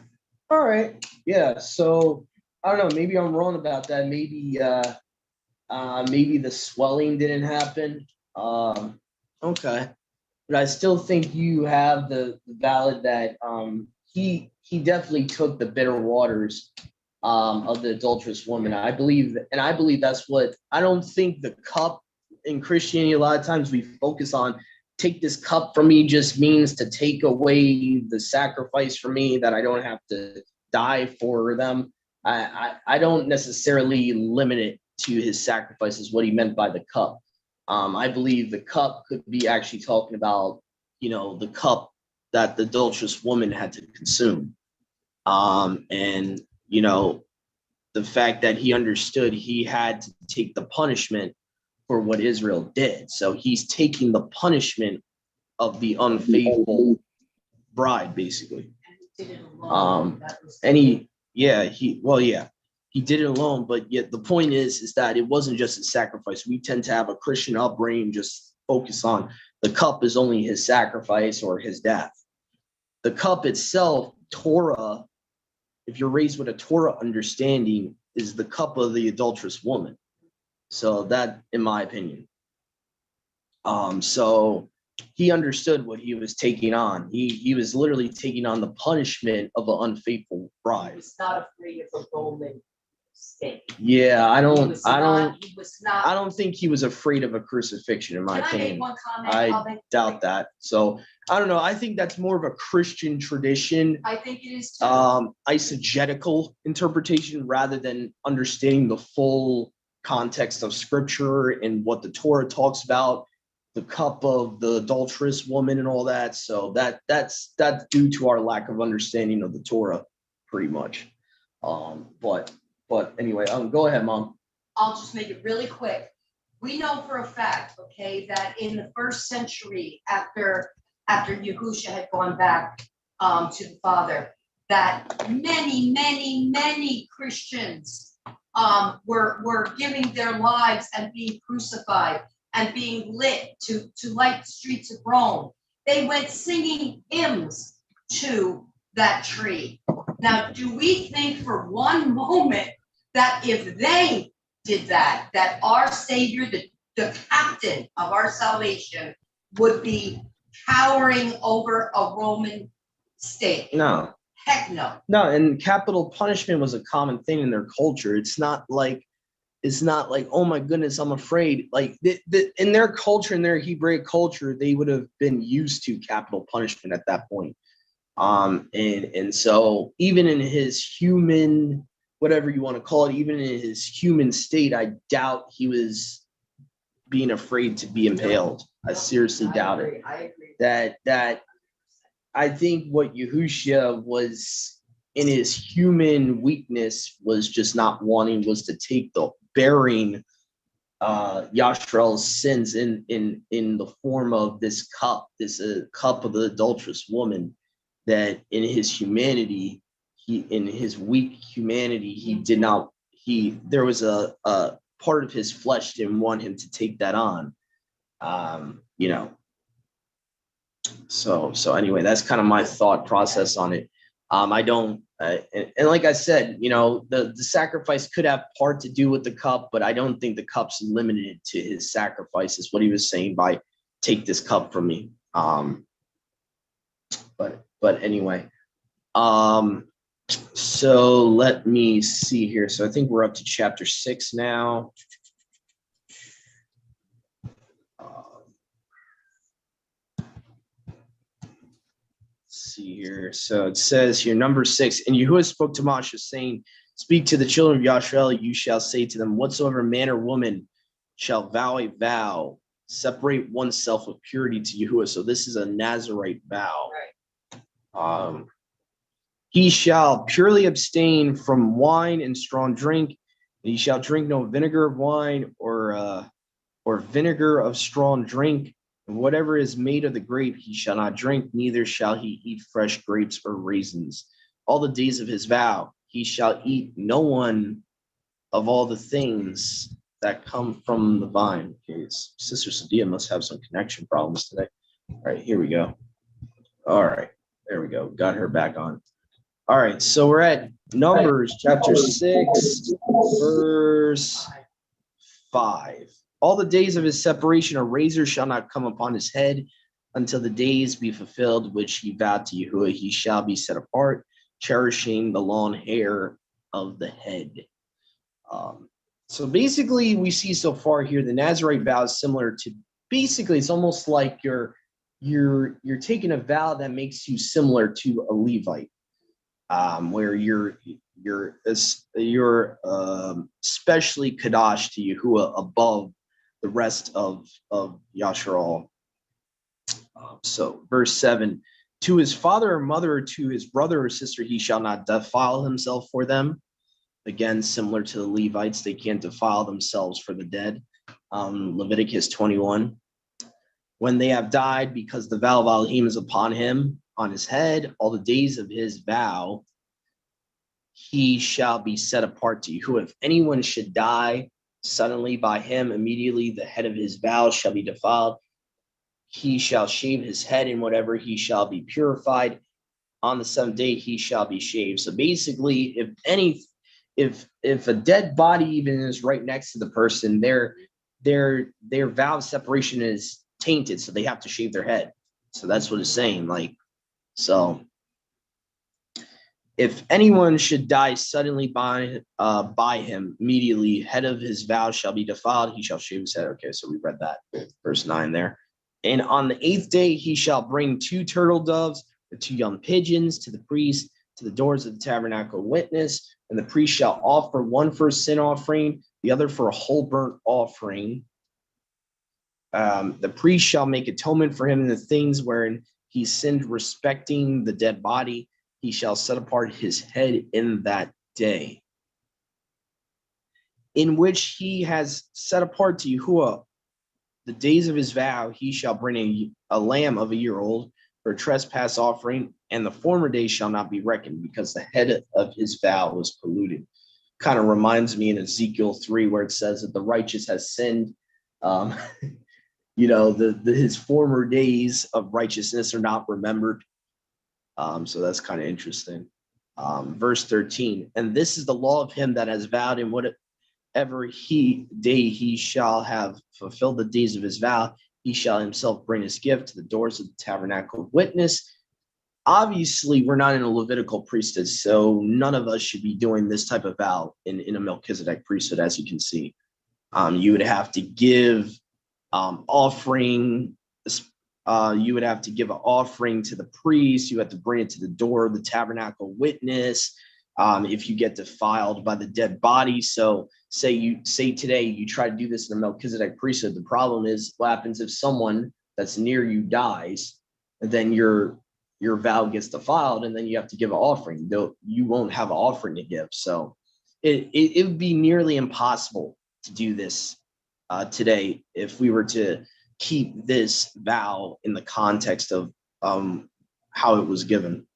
All right. Yeah. So I don't know. Maybe I'm wrong about that. Maybe the swelling didn't happen. Okay. But I still think you have the valid that he definitely took the bitter waters of the adulterous woman. I believe, and I believe that's what, I don't think the cup in Christianity, a lot of times we focus on, take this cup from me just means to take away the sacrifice from me, that I don't have to die for them. I don't necessarily limit it to his sacrifice is what he meant by the cup. I believe the cup could be actually talking about, you know, the cup that the adulterous woman had to consume. And, you know, the fact that he understood he had to take the punishment for what Israel did. So he's taking the punishment of the unfaithful bride, basically. And he, yeah, he did it alone. But yet the point is that it wasn't just a sacrifice. We tend to have a Christian upbringing, just focus on the cup is only his sacrifice or his death. The cup itself, Torah, if you're raised with a Torah understanding, is the cup of the adulterous woman. So that, in my opinion. So he understood what he was taking on. He was literally taking on the punishment of an unfaithful bride. He's not afraid of a Roman stake. Yeah, I don't think he was afraid of a crucifixion, in my Can I make opinion. one comment? I doubt that. So I don't know. I think that's more of a Christian tradition, I think it is too. eisegetical interpretation rather than understanding the full context of scripture and what the Torah talks about. the cup of the adulterous woman and all that. So that's due to our lack of understanding of the Torah, pretty much. But anyway, go ahead, Mom. I'll just make it really quick. We know for a fact, okay, that in the first century after Yahusha had gone back to the Father, that many Christians were giving their lives and being crucified and being lit to light the streets of Rome. They went singing hymns to that tree. Now, do we think for one moment that if they did that, that our Savior, the captain of our salvation, would be cowering over a Roman state? No. Heck no. No, and capital punishment was a common thing in their culture. It's not like, oh my goodness, I'm afraid. Like in their culture, in their Hebraic culture, they would have been used to capital punishment at that point. And so even in his human, whatever you want to call it, even in his human state, I doubt he was being afraid to be impaled. I seriously doubt it. I agree. That I think what Yahushua was in his human weakness was just not wanting was to take the bearing Yashral's sins in the form of this cup, this cup of the adulterous woman, that in his humanity, in his weak humanity, there was a part of his flesh didn't want him to take that on. So anyway, that's kind of my thought process on it. I don't, and like I said, the sacrifice could have part to do with the cup, but I don't think the cup's limited to his sacrifice, is what he was saying by take this cup from me. But anyway, so let me see here. So I think we're up to chapter 6 now. See here. So it says here, number 6, and Yahuwah spoke to Moshe, saying, speak to the children of Yashrael, you shall say to them, whatsoever man or woman shall vow a vow, separate oneself with purity to Yahuwah. So this is a Nazarite vow. Right. He shall purely abstain from wine and strong drink, and he shall drink no vinegar of wine or vinegar of strong drink. And whatever is made of the grape he shall not drink, neither shall he eat fresh grapes or raisins. All the days of his vow he shall eat no one of all the things that come from the vine. Okay, Sister Sadia must have some connection problems today. All right, here we go. All right, there we go. Got her back on. All right, so we're at Numbers chapter 6, verse 5. All the days of his separation, a razor shall not come upon his head until the days be fulfilled, which he vowed to Yahuwah. He shall be set apart, cherishing the long hair of the head. So basically, we see so far here, the Nazarite vow is similar to, basically, it's almost like you're taking a vow that makes you similar to a Levite, where you're specially kadosh to Yahuwah above the rest of Yashral. So verse 7, to his father or mother, or to his brother or sister, he shall not defile himself for them. Again, similar to the Levites, they can't defile themselves for the dead. Leviticus 21. When they have died, because the vow of Elohim is upon him, on his head, all the days of his vow, he shall be set apart to Yahuwah. If anyone should die suddenly by him, immediately the head of his vow shall be defiled. He shall shave his head, and whatever he shall be purified. On the 7th day he shall be shaved. So basically, if a dead body even is right next to the person, their vow of separation is tainted, so they have to shave their head. So that's what it's saying. So if anyone should die suddenly by him, immediately head of his vow shall be defiled, he shall shave his head. Okay, so we read that, verse 9 there. And on the 8th day he shall bring 2 turtle doves or 2 young pigeons to the priest, to the doors of the tabernacle of witness, and the priest shall offer one for a sin offering, the other for a whole burnt offering. The priest shall make atonement for him in the things wherein he sinned respecting the dead body. He shall set apart his head in that day, in which he has set apart to Yahuwah the days of his vow. He shall bring a lamb of a year old for a trespass offering, and the former days shall not be reckoned, because the head of his vow was polluted. Kind of reminds me in Ezekiel 3, where it says that the righteous has sinned. His former days of righteousness are not remembered. So that's kind of interesting. Verse 13, and this is the law of him that has vowed, in whatever day he shall have fulfilled the days of his vow, he shall himself bring his gift to the doors of the tabernacle of witness. Obviously, we're not in a Levitical priesthood, so none of us should be doing this type of vow in a Melchizedek priesthood, as you can see. You would have to give offering. You would have to give an offering to the priest. You have to bring it to the door of the tabernacle witness. If you get defiled by the dead body, so say today you try to do this in a Melchizedek priesthood. The problem is, what happens if someone that's near you dies, and then your vow gets defiled, and then you have to give an offering. Though you won't have an offering to give, so it would be nearly impossible to do this today if we were to keep this vow in the context of how it was given.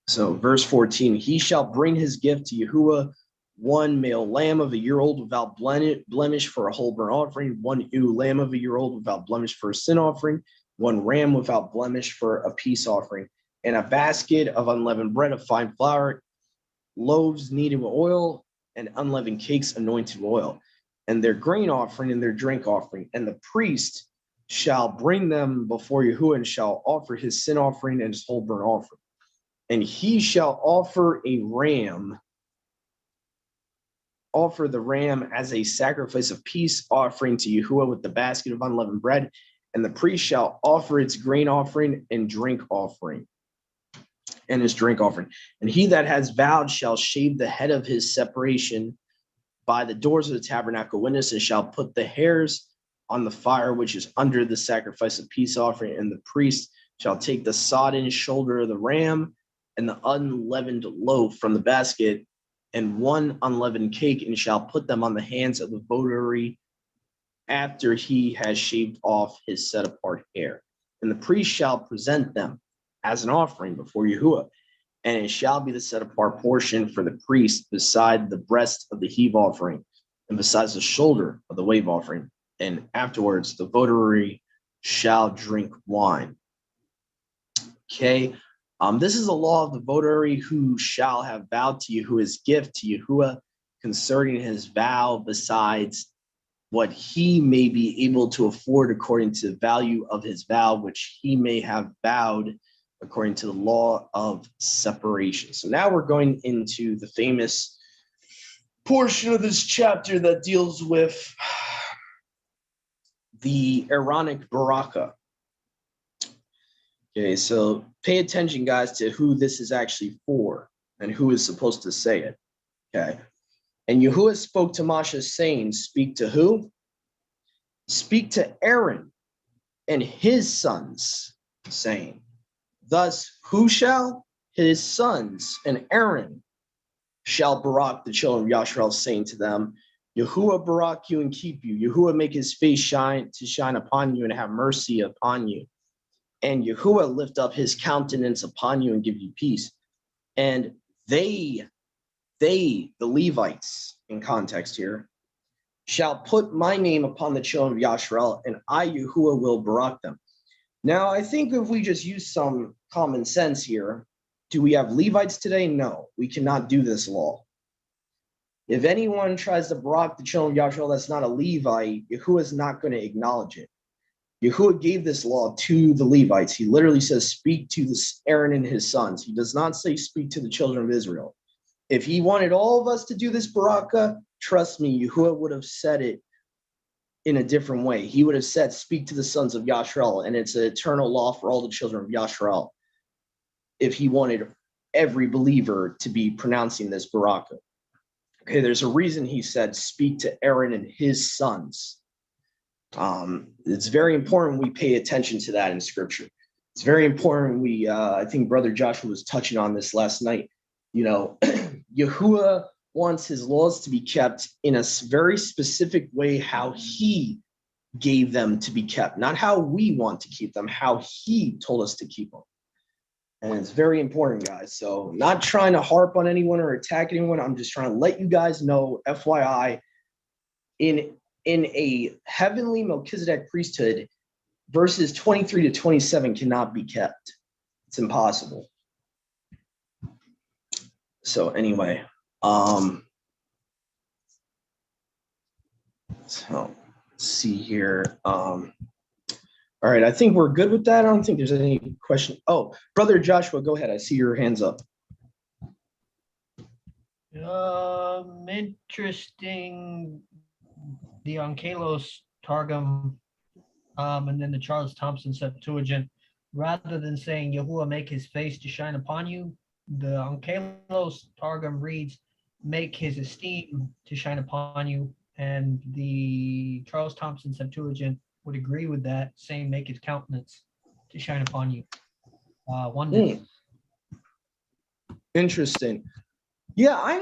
So verse 14, he shall bring his gift to Yahuwah, one male lamb of a year old without blemish for a whole burnt offering, one ewe lamb of a year old without blemish for a sin offering, one ram without blemish for a peace offering, and a basket of unleavened bread of fine flour, loaves kneaded with oil, and unleavened cakes anointed with oil, and their grain offering and their drink offering. And the priest shall bring them before Yahuwah, and shall offer his sin offering and his whole burnt offering. And he shall offer the ram as a sacrifice of peace offering to Yahuwah with the basket of unleavened bread. And the priest shall offer its grain offering and drink offering, and his drink offering. And he that has vowed shall shave the head of his separation by the doors of the tabernacle witness, and shall put the hairs on the fire which is under the sacrifice of peace offering. And the priest shall take the sodden shoulder of the ram and the unleavened loaf from the basket, and one unleavened cake, and shall put them on the hands of the votary after he has shaved off his set apart hair. And the priest shall present them as an offering before Yahuwah, and it shall be the set apart portion for the priest beside the breast of the heave offering, and besides the shoulder of the wave offering. And afterwards the votary shall drink wine. Okay. This is a law of the votary who shall have vowed to Yahuwah's gift to Yahuwah concerning his vow, besides what he may be able to afford according to the value of his vow, which he may have vowed according to the law of separation. So now we're going into the famous portion of this chapter that deals with the Aaronic Baraka. Okay, so pay attention, guys, to who this is actually for and who is supposed to say it. Okay. And Yahuwah spoke to Moshe, saying, speak to who? Speak to Aaron and his sons, saying, thus who shall? His sons and Aaron shall barak the children of Yashrael, saying to them, Yahuwah barak you and keep you. Yahuwah make his face shine upon you and have mercy upon you. And Yahuwah lift up his countenance upon you and give you peace. And they, the Levites, in context here, shall put my name upon the children of Yashrael, and I, Yahuwah, will barak them. Now, I think if we just use some common sense here, do we have Levites today? No, we cannot do this law. If anyone tries to barak the children of Yashrael that's not a Levite, Yahuwah is not going to acknowledge it. Yahuwah gave this law to the Levites. He literally says, speak to Aaron and his sons. He does not say speak to the children of Israel. If he wanted all of us to do this baraka, trust me, Yahuwah would have said it in a different way. He would have said, speak to the sons of Yashrael, and it's an eternal law for all the children of Yashrael, if he wanted every believer to be pronouncing this baraka. Okay, there's a reason he said, speak to Aaron and his sons. It's very important we pay attention to that in scripture. It's very important I think Brother Joshua was touching on this last night. You know, Yahuwah wants his laws to be kept in a very specific way, how he gave them to be kept, not how we want to keep them, how he told us to keep them. And it's very important, guys. So not trying to harp on anyone or attack anyone. I'm just trying to let you guys know, FYI, in a heavenly Melchizedek priesthood, verses 23 to 27 cannot be kept. It's impossible. So anyway, so let's see here. All right, I think we're good with that. I don't think there's any question. Oh, Brother Joshua, go ahead. I see your hands up. Interesting. The Onkelos Targum, and then the Charles Thompson Septuagint, rather than saying Yahuwah make his face to shine upon you, the Onkelos Targum reads, make his esteem to shine upon you, and the Charles Thompson Septuagint would agree with that, saying make his countenance to shine upon you. Interesting. Yeah,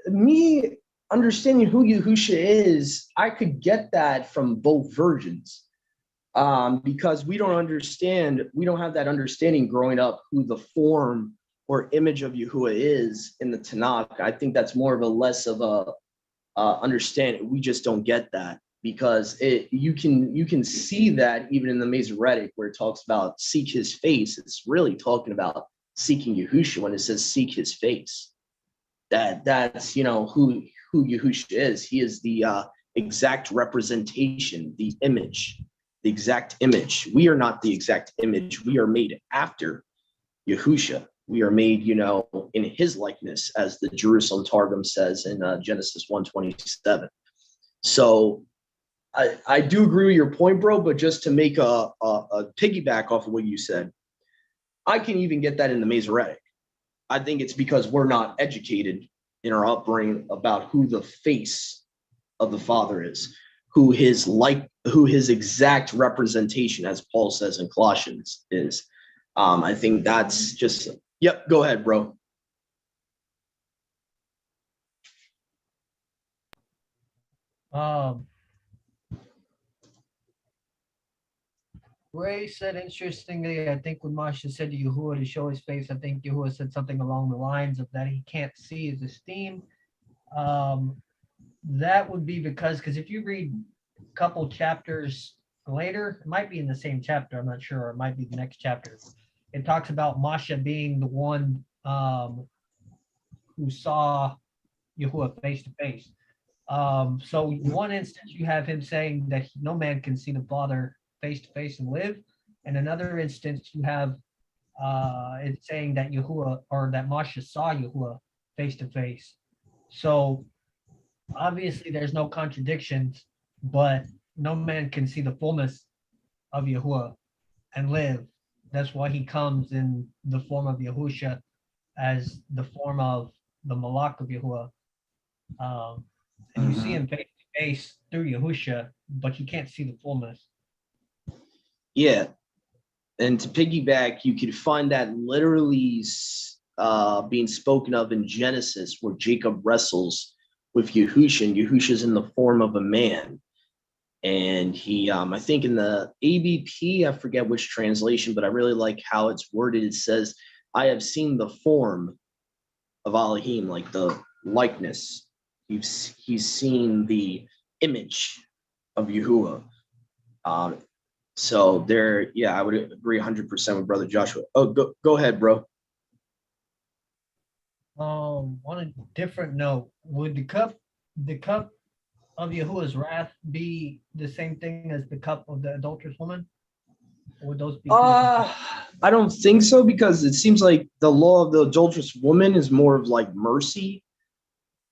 me understanding who Yahusha is, I could get that from both versions, because we don't have that understanding growing up who the form or image of Yahuwah is in the Tanakh. I think that's more of a less of a understanding. We just don't get that, because you can see that even in the Masoretic, where it talks about seek his face. It's really talking about seeking Yahusha when it says seek his face. That's who Yahusha is. He is the exact representation, the image, the exact image. We are not the exact image. We are made after Yahusha. We are made, in his likeness, as the Jerusalem Targum says in Genesis 1:27. So I do agree with your point, bro, but just to make a piggyback off of what you said, I can even get that in the Masoretic. I think it's because we're not educated in our upbringing about who the face of the Father is, who his exact representation, as Paul says in Colossians, is. I think that's just, yep, go ahead, bro. Ray said, interestingly, I think when Masha said to Yahuwah to show his face, I think Yahuwah said something along the lines of that he can't see his esteem. That would be because if you read a couple chapters later, it might be in the same chapter, I'm not sure, or it might be the next chapter. It talks about Masha being the one who saw Yahuwah face to face. So in one instance, you have him saying that no man can see the Father face to face and live. And another instance, you have it saying that Yahuwah, or that Masha saw Yahuwah face to face. So obviously there's no contradictions, but no man can see the fullness of Yahuwah and live. That's why he comes in the form of Yahusha, as the form of the Malach of Yahuwah. And you see him face to face through Yahusha, but you can't see the fullness. Yeah. And to piggyback, you could find that literally being spoken of in Genesis, where Jacob wrestles with Yahusha, and Yahusha's in the form of a man. And he, I think in the ABP, I forget which translation, but I really like how it's worded. It says, I have seen the form of Elohim, like the likeness. He's seen the image of Yahuwah. So there, yeah, I would agree 100% with Brother Joshua. Oh, go ahead, bro. On a different note, would the cup of Yahuwah's wrath be the same thing as the cup of the adulterous woman? Or would those be? I don't think so, because it seems like the law of the adulterous woman is more of like mercy.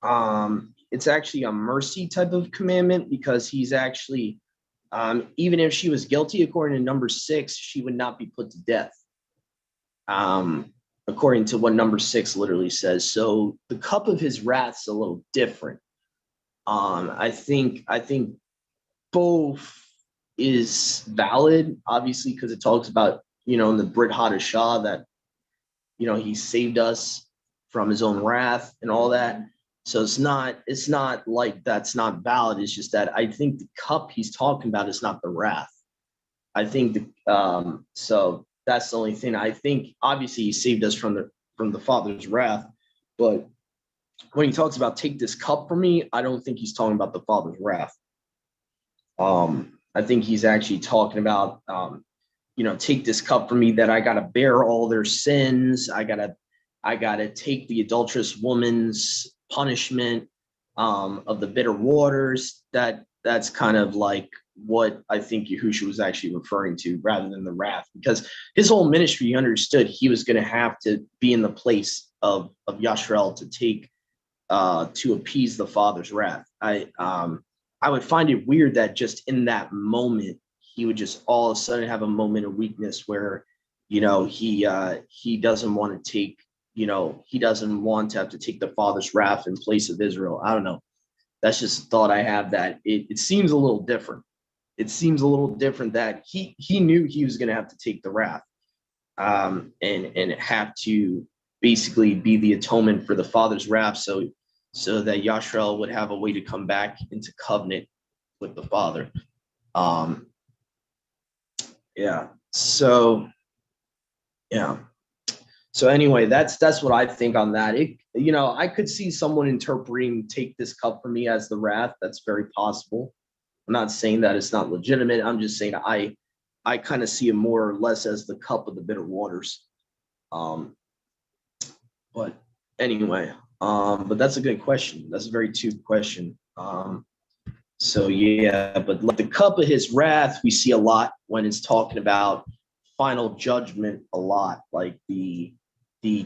It's actually a mercy type of commandment, because he's actually, even if she was guilty, according to number 6, she would not be put to death. According to what number 6 literally says. So the cup of his wrath is a little different. I think both is valid, obviously, because it talks about, in the Brit Hadashah that, he saved us from his own wrath and all that. So it's not like that's not valid. It's just that I think the cup he's talking about is not the wrath. I think so that's the only thing. I think obviously he saved us from the Father's wrath, but when he talks about take this cup from me, I don't think he's talking about the Father's wrath. I think he's actually talking about take this cup from me, that I gotta bear all their sins. I gotta take the adulterous woman's punishment of the bitter waters. That's kind of like what I think Yahushua was actually referring to, rather than the wrath, because his whole ministry, he understood he was going to have to be in the place of Yashrael to take to appease the Father's wrath. I would find it weird that just in that moment he would just all of a sudden have a moment of weakness where he doesn't want to take, he doesn't want to have to take the Father's wrath in place of Israel. I don't know. That's just a thought I have, that it seems a little different. It seems a little different that he knew he was going to have to take the wrath and have to basically be the atonement for the Father's wrath, so that Yashrael would have a way to come back into covenant with the Father. Yeah. So anyway, that's what I think on that. I could see someone interpreting take this cup from me as the wrath. That's very possible. I'm not saying that it's not legitimate. I'm just saying I kind of see it more or less as the cup of the bitter waters. But anyway, but that's a good question. That's a very astute question. So yeah, but like the cup of his wrath, we see a lot when it's talking about final judgment a lot. Like the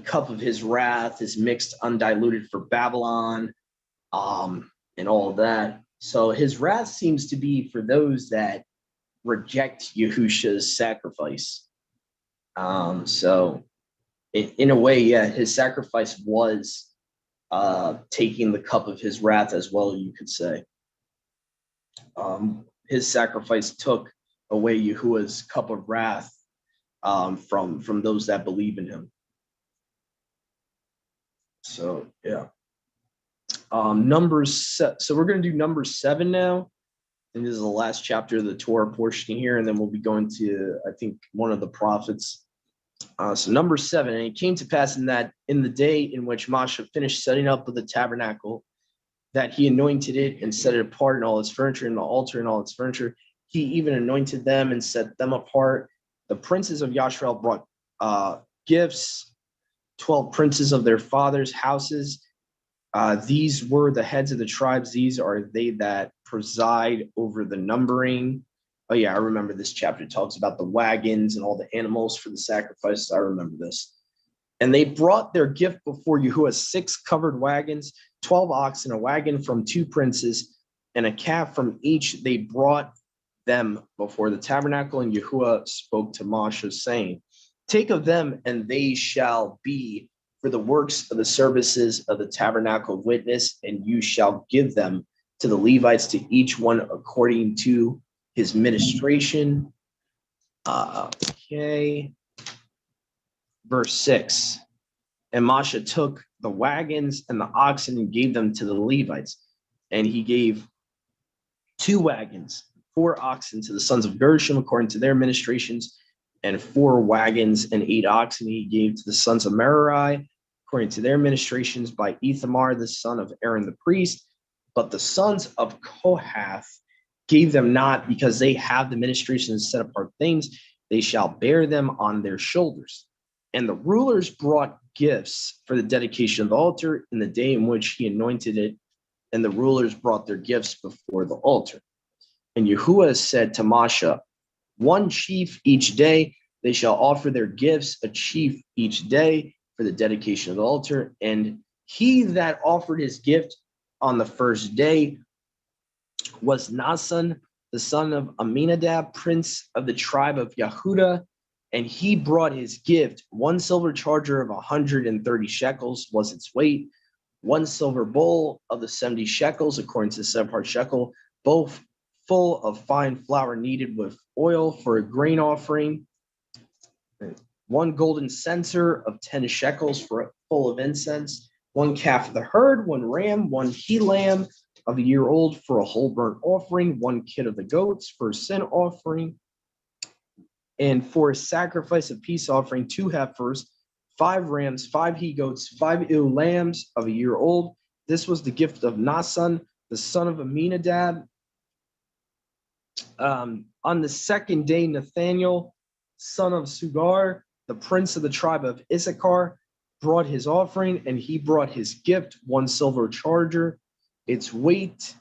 cup of his wrath is mixed undiluted for Babylon, and all of that. So his wrath seems to be for those that reject Yahusha's sacrifice. So in a way, yeah, his sacrifice was taking the cup of his wrath as well, you could say. His sacrifice took away Yahuwah's cup of wrath from those that believe in him. So yeah. Numbers. So we're going to do Numbers 7 now, and this is the last chapter of the Torah portion here, and then we'll be going to, I think, one of the prophets. So Numbers 7, and it came to pass in the day in which Moshe finished setting up the tabernacle, that he anointed it and set it apart, and all its furniture, and the altar and all its furniture. He even anointed them and set them apart. The princes of Yashrael brought gifts, 12 princes of their fathers' houses. These were the heads of the tribes. These are they that preside over the numbering. Oh yeah, I remember this chapter. It talks about the wagons and all the animals for the sacrifices. I remember this. And they brought their gift before Yahuwah, 6 covered wagons, 12 oxen, a wagon from 2 princes, and a calf from each. They brought them before the tabernacle, and Yahuwah spoke to Moshe, saying, take of them, and they shall be for the works of the services of the tabernacle of witness, and you shall give them to the Levites, to each one according to his ministration. Okay. Verse 6. And Moshe took the wagons and the oxen and gave them to the Levites. And he gave 2 wagons, 4 oxen to the sons of Gershom according to their ministrations, and 4 wagons and 8 oxen he gave to the sons of Merari according to their ministrations by Ithamar, the son of Aaron the priest. But the sons of Kohath gave them not, because they have the ministrations and set apart things. They shall bear them on their shoulders. And the rulers brought gifts for the dedication of the altar in the day in which he anointed it. And the rulers brought their gifts before the altar. And Yahuwah said to Moshe, 1 chief each day. They shall offer their gifts, a chief each day, for the dedication of the altar. And he that offered his gift on the first day was Nasan, the son of Aminadab, prince of the tribe of Yehuda. And he brought his gift, 1 silver charger of 130 shekels was its weight, 1 silver bowl of the 70 shekels, according to the 7-part shekel, both full of fine flour kneaded with oil for a grain offering, 1 golden censer of 10 shekels full of incense, 1 calf of the herd, 1 ram, 1 he lamb of a year old for a whole burnt offering, 1 kid of the goats for a sin offering, and for a sacrifice of peace offering, 2 heifers, 5 rams, 5 he goats, 5 ewe lambs of a year old. This was the gift of Nasan, the son of Aminadab. On the 2nd day, Nathaniel, son of Sugar, the prince of the tribe of Issachar, brought his offering, and he brought his gift, 1 silver charger, its weight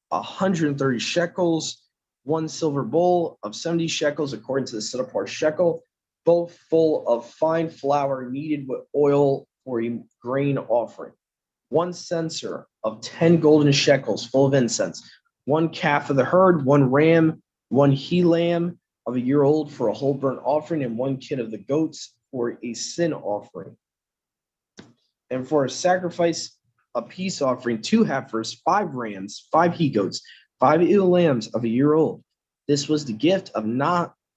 130 shekels, 1 silver bowl of 70 shekels according to the set apart shekel, both full of fine flour kneaded with oil for a grain offering, 1 censer of 10 golden shekels full of incense, 1 calf of the herd, 1 ram, 1 he lamb of a year old for a whole burnt offering, and 1 kid of the goats for a sin offering. And for a sacrifice, a peace offering, 2 heifers, 5 rams, 5 he goats, 5 ewe lambs of a year old. This was the gift of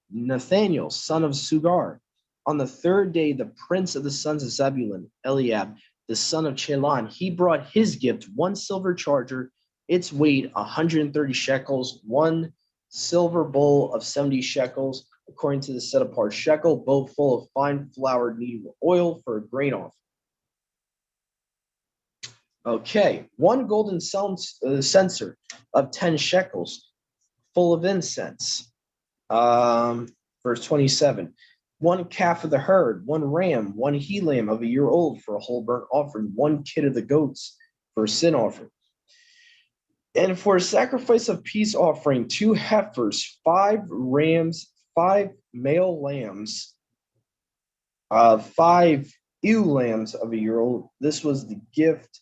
Nathaniel, son of Sugar. On the 3rd day, the prince of the sons of Zebulun, Eliab, the son of Chelon, he brought his gift, 1 silver charger, its weight 130 shekels, 1 silver bowl of 70 shekels, according to the set apart shekel, both full of fine flour kneaded with oil for a grain offering. Okay, 1 golden censer of 10 shekels, full of incense. Verse 27. 1 calf of the herd, 1 ram, 1 he lamb of a year old for a whole burnt offering, 1 kid of the goats for a sin offering. And for a sacrifice of peace offering, 2 heifers, 5 rams, 5 male lambs, 5 ewe lambs of a year old. This was the gift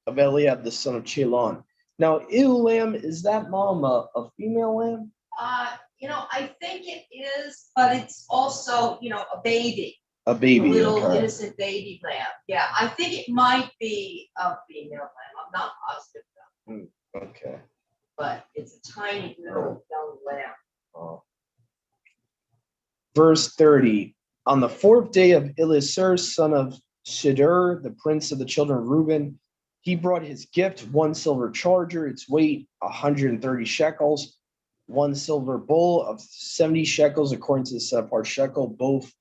of Eliab, the son of Chelon. Now, ewe lamb, is that, Mom, a female lamb? I think it is, but it's also, a baby. A baby. A little okay. innocent baby lamb. Yeah, I think it might be a female lamb. I'm not positive though. Okay. But it's a tiny little young lamb. Oh. Verse 30. On the 4th day of Elisur, son of Shedeur, the prince of the children of Reuben, he brought his gift, 1 silver charger, its weight 130 shekels, 1 silver bowl of 70 shekels, according to the set apart shekel, both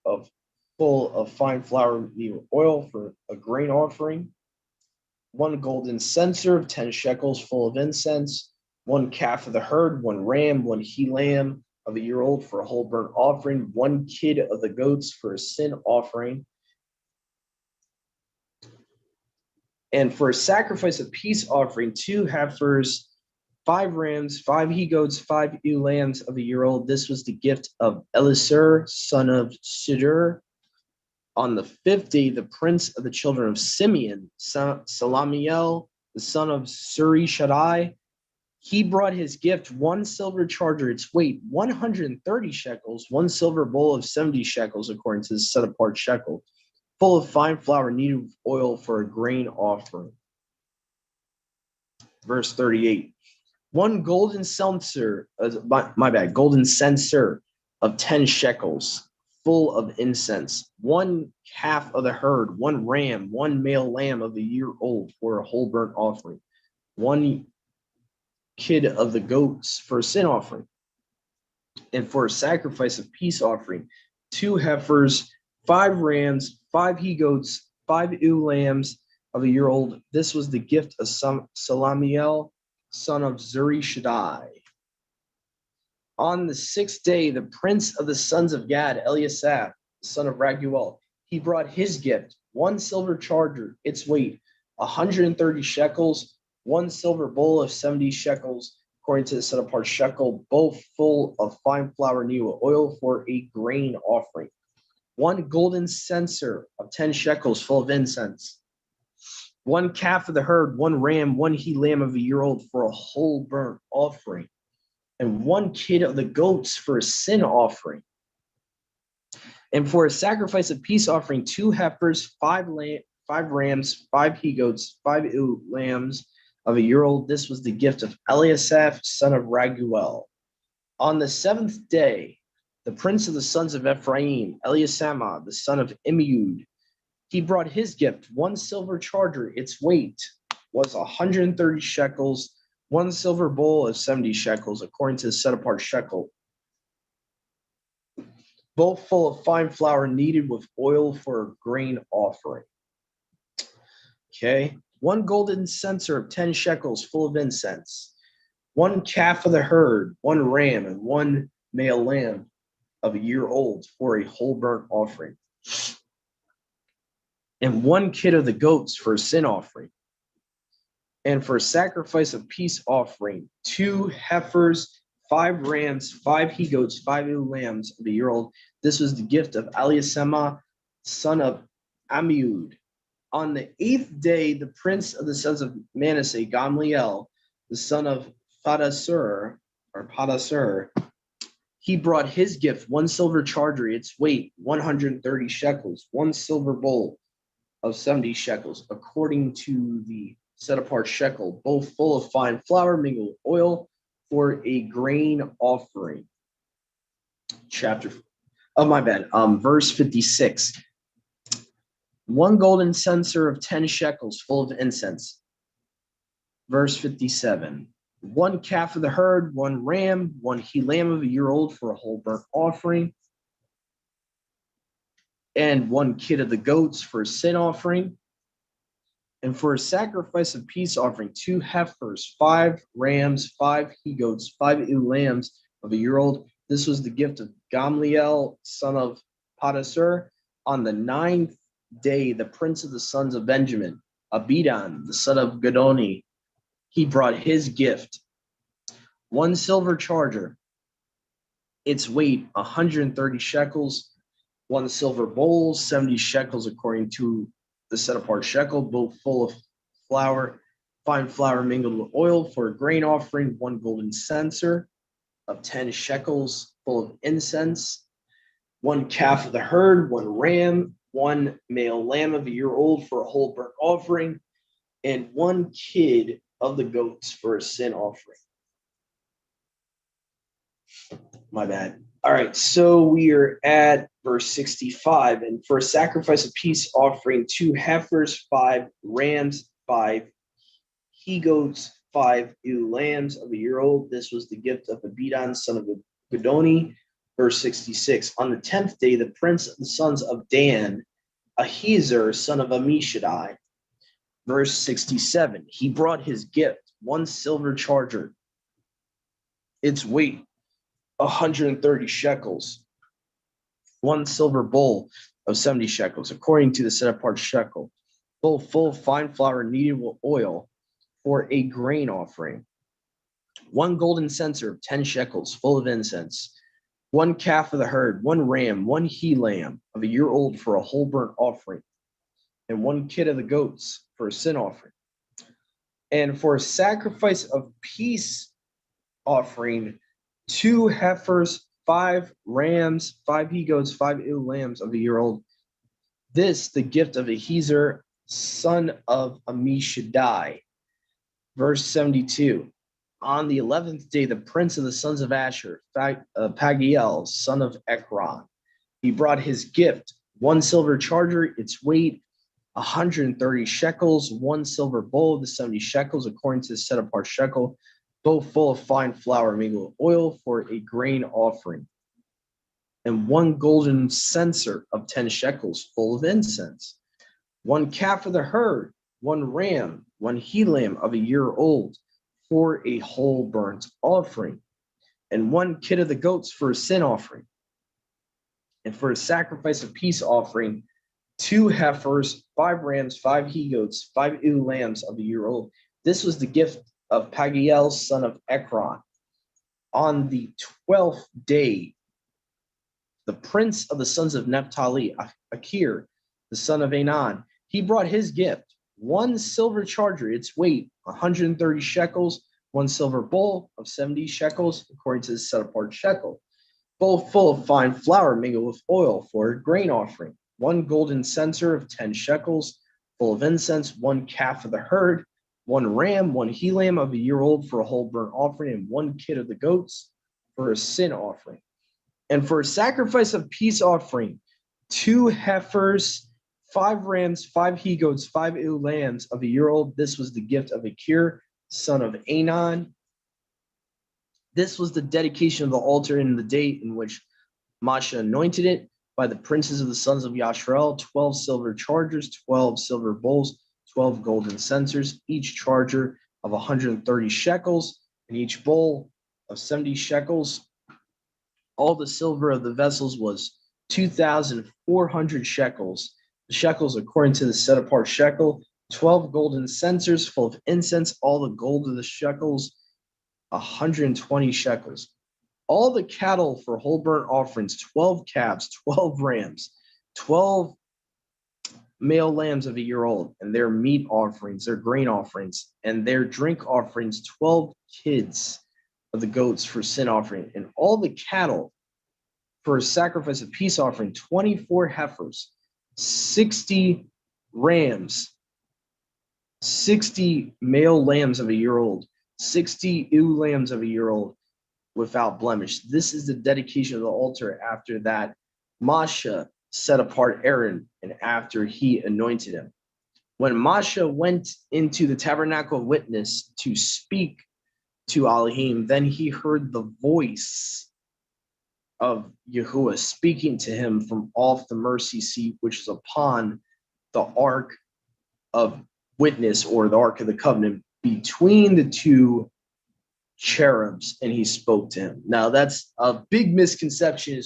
full of fine flour kneaded with oil for a grain offering, 1 golden censer of 10 shekels full of incense, 1 calf of the herd, 1 ram, 1 he lamb of a year old for a whole burnt offering, 1 kid of the goats for a sin offering. And for a sacrifice of peace offering, 2 heifers, 5 rams, 5 he goats, 5 ewe lambs of a year old. This was the gift of Elisur, son of Shedeur. On the 5th day, the prince of the children of Simeon, Salamiel, the son of Suri Shaddai, he brought his gift, 1 silver charger, its weight 130 shekels, 1 silver bowl of 70 shekels, according to the set apart shekel, full of fine flour kneaded with oil for a grain offering. Verse 38. 1 golden censer, golden censer of 10 shekels, full of incense, 1 calf of the herd, 1 ram, 1 male lamb of a year old for a whole burnt offering, 1 kid of the goats for a sin offering, and for a sacrifice of peace offering, 2 heifers, 5 rams, 5 he goats, 5 ewe lambs of a year old. This was the gift of Salamiel, son of Zuri Shaddai. On the 6th day, the prince of the sons of Gad, Eliasaph, son of Raguel, he brought his gift, 1 silver charger, its weight 130 shekels, 1 silver bowl of 70 shekels, according to the set apart shekel, both full of fine flour kneaded with oil for a grain offering, 1 golden censer of 10 shekels full of incense, 1 calf of the herd, 1 ram, 1 he lamb of a year old for a whole burnt offering, and 1 kid of the goats for a sin offering. And for a sacrifice of peace offering, 2 heifers, 5 rams, 5 he goats, 5 ewe lambs of a year old. This was the gift of Eliasaph, son of Raguel. On the seventh day, the prince of the sons of Ephraim, Eliasama, the son of Amiud, he brought his gift, one silver charger. Its weight was 130 shekels, one silver bowl of 70 shekels, according to the set apart shekel, both full of fine flour kneaded with oil for a grain offering. Okay. One golden censer of 10 shekels full of incense, one calf of the herd, one ram, and one male lamb of a year old for a whole burnt offering, and one kid of the goats for a sin offering, and for a sacrifice of peace offering, 2 heifers, 5 rams, 5 he goats, 5 ewe lambs of a year old. This was the gift of Eliasama, son of Amiud. On the 8th day, the prince of the sons of Manasseh, Gamliel, the son of Padasur, he brought his gift, one silver charger, its weight 130 shekels, one silver bowl of 70 shekels, according to the set apart shekel, both full of fine flour mingled with oil for a grain offering. Verse 56. One golden censer of 10 shekels full of incense. Verse 57. One calf of the herd, one ram, one he lamb of a year old for a whole burnt offering, and one kid of the goats for a sin offering, and for a sacrifice of peace offering, 2 heifers, 5 rams, 5 he goats, 5 ewe lambs of a year old. This was the gift of Gamliel, son of Padasur. On the 9th day, the prince of the sons of Benjamin, Abidan, the son of Gadoni, he brought his gift, one silver charger, its weight 130 shekels, one silver bowl, 70 shekels according to the set apart shekel, both full of flour, fine flour mingled with oil for a grain offering, one golden censer of 10 shekels full of incense, one calf of the herd, one ram, one male lamb of a year old for a whole burnt offering, and one kid of the goats for a sin offering. My bad. All right, so we are at verse 65. And for a sacrifice of peace offering, 2 heifers, 5 rams, 5 he goats, 5 ewe lambs of a year old. This was the gift of Abidan, son of Gadoni. Verse 66. On the 10th day, the prince of the sons of Dan, Ahiezer, son of Ammishaddai. Verse 67. He brought his gift, one silver charger, its weight 130 shekels, one silver bowl of 70 shekels, according to the set apart shekel, both full of fine flour kneaded with oil for a grain offering, one golden censer of 10 shekels full of incense, one calf of the herd, one ram, one he lamb of a year old for a whole burnt offering, and one kid of the goats for a sin offering. And for a sacrifice of peace offering, 2 heifers, 5 rams, 5 he goats, 5 ewe lambs of a year old. This the gift of Ahiezer, son of Ammishaddai. Verse 72. On the 11th day, the prince of the sons of Asher, Pagiel, son of Ekron, he brought his gift, one silver charger, its weight 130 shekels, one silver bowl of the 70 shekels, according to the set apart shekel, both full of fine flour mingled with oil for a grain offering, and one golden censer of 10 shekels full of incense, one calf of the herd, one ram, one he lamb of a year old for a whole burnt offering, and one kid of the goats for a sin offering, and for a sacrifice of peace offering, 2 heifers, 5 rams, 5 he goats, 5 ewe lambs of a year old. This was the gift of Pagiel, son of Ekron. On the 12th day, the prince of the sons of Naphtali, Akir, the son of Anan, he brought his gift, one silver charger, its weight 130 shekels, one silver bowl of 70 shekels, according to the set apart shekel, both full of fine flour mingled with oil for a grain offering, one golden censer of 10 shekels full of incense, one calf of the herd, one ram, one he lamb of a year old for a whole burnt offering, and one kid of the goats for a sin offering. And for a sacrifice of peace offering, 2 heifers, 5 rams, 5 he goats, 5 ewe lambs of a year old. This was the gift of Akir, son of Anon. This was the dedication of the altar in the date in which Masha anointed it by the princes of the sons of Yashreel, 12 silver chargers, 12 silver bowls, 12 golden censers, each charger of 130 shekels, and each bowl of 70 shekels. All the silver of the vessels was 2,400 shekels. The shekels according to the set apart shekel, 12 golden censers full of incense, all the gold of the shekels, 120 shekels. All the cattle for whole burnt offerings, 12 calves, 12 rams, 12 male lambs of a year old, and their meat offerings, their grain offerings, and their drink offerings, 12 kids of the goats for sin offering, and all the cattle for a sacrifice of peace offering, 24 heifers, 60 rams, 60 male lambs of a year old, 60 ewe lambs of a year old without blemish. This is the dedication of the altar after that Masha set apart Aaron and after he anointed him. When Masha went into the tabernacle of witness to speak to Elohim, then he heard the voice of Yahuwah speaking to him from off the mercy seat, which is upon the ark of witness, or the ark of the covenant, between the 2 cherubs, and he spoke to him. Now that's a big misconception,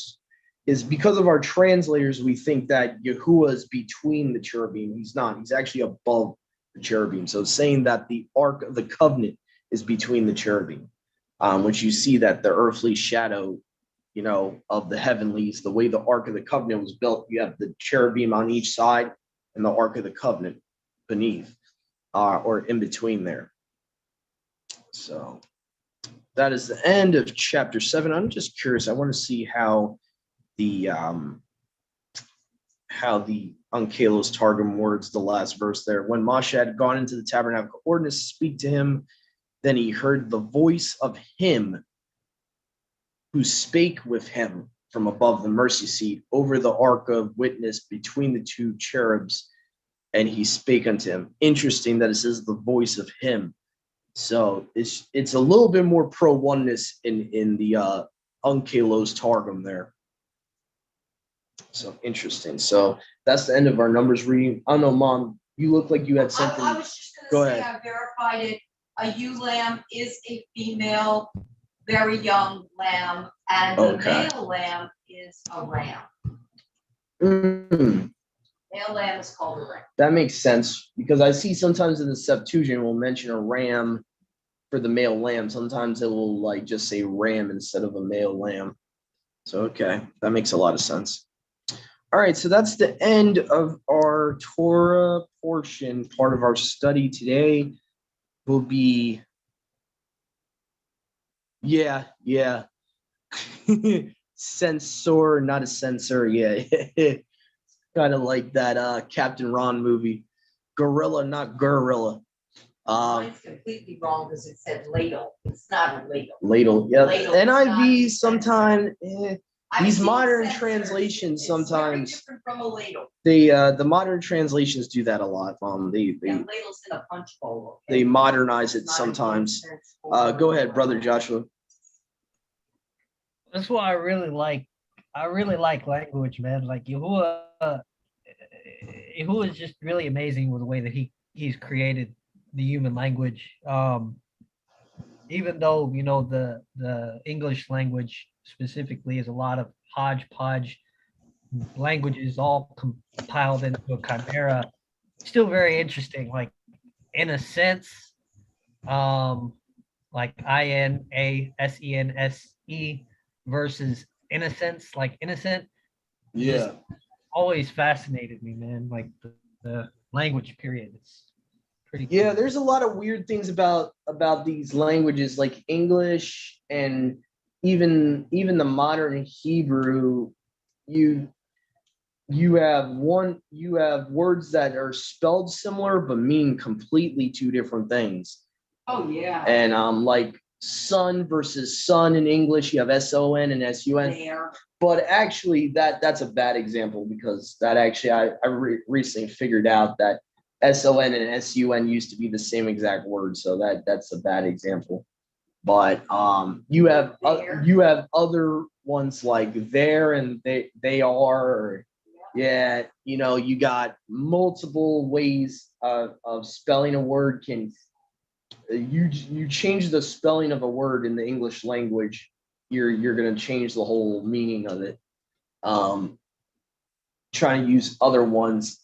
is because of our translators, we think that Yahuwah is between the cherubim. He's not. He's actually above the cherubim. So it's saying that the ark of the covenant is between the cherubim, which you see that the earthly shadow, of the heavenlies, the way the ark of the covenant was built, you have the cherubim on each side and the ark of the covenant beneath, or in between there. So that is the end of chapter 7. I'm just curious. I want to see how the Onkelos Targum words the last verse there. When Moshe had gone into the tabernacle ordinance to speak to him, then he heard the voice of him who spake with him from above the mercy seat over the ark of witness between the 2 cherubs, and he spake unto him. Interesting that it says the voice of him. So it's a little bit more pro oneness in the Onkelos Targum there. So interesting. So that's the end of our numbers reading. I don't know, Mom, you look like you had something. I was just Go gonna say, ahead. I verified it. A ewe lamb is a female, very young lamb, and the Okay. male lamb is a ram. Mm, Male lamb is called a ram. that makes sense, because I see sometimes in the Septuagint will mention a ram for the male lamb. Sometimes it will just say ram instead of a male lamb. So, okay, that makes a lot of sense. All right, so that's the end of our Torah portion. Part of our study today will be, censor, not a censor. Yeah, kind of like that Captain Ron movie, gorilla, not gorilla. Mine's completely wrong because it said ladle. It's not a ladle. Ladle, yeah. Ladle is NIV not sometimes. I've These seen modern censor. translations It's sometimes very different from a ladle. the modern translations do that a lot. They Ladle's in a punch bowl. they modernize it It's not sometimes. an intense Go ahead, brother Joshua. That's why I really like language, man. Like Yahuwah is just really amazing with the way that he's created the human language. Even though the English language specifically is a lot of hodgepodge languages all compiled into a chimera, still very interesting. Like in a sense, like INASENSE versus innocence, like innocent. Yeah. Always fascinated me, man. Like the language period. It's pretty cool. Yeah, there's a lot of weird things about these languages, like English and even the modern Hebrew. you have words that are spelled similar but mean completely two different things. Oh, yeah. And like sun versus sun in English, you have S-O-N and S-U-N. There. But actually, that's a bad example because that actually I recently figured out that S-O-N and S-U-N used to be the same exact word, so that's a bad example. But you have other ones like there and they are, or, yeah, you know, you got multiple ways of spelling a word. Can you change the spelling of a word in the English language, you're going to change the whole meaning of it. Trying to use other ones.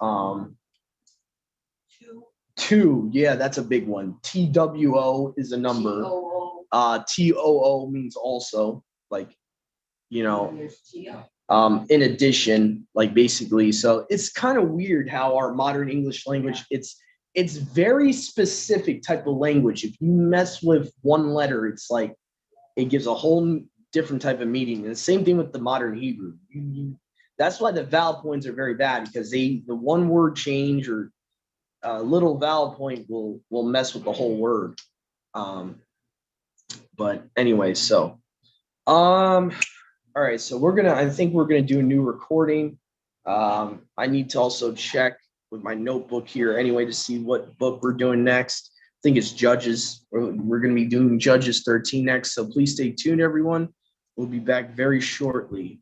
Two, yeah, that's a big one. TWO is a number. TOO means also, like, you know, in addition, like basically. So it's kind of weird how our modern English language, it's very specific type of language. If you mess with one letter, it's like it gives a whole different type of meaning. And the same thing with the modern Hebrew. That's why the vowel points are very bad, because the one word change or a little vowel point will mess with the whole word. But anyway, so all right, so I think we're gonna do a new recording. I need to also check with my notebook here anyway to see what book we're doing next. I think it's Judges. We're gonna be doing Judges 13 next, so please stay tuned, everyone. We'll be back very shortly.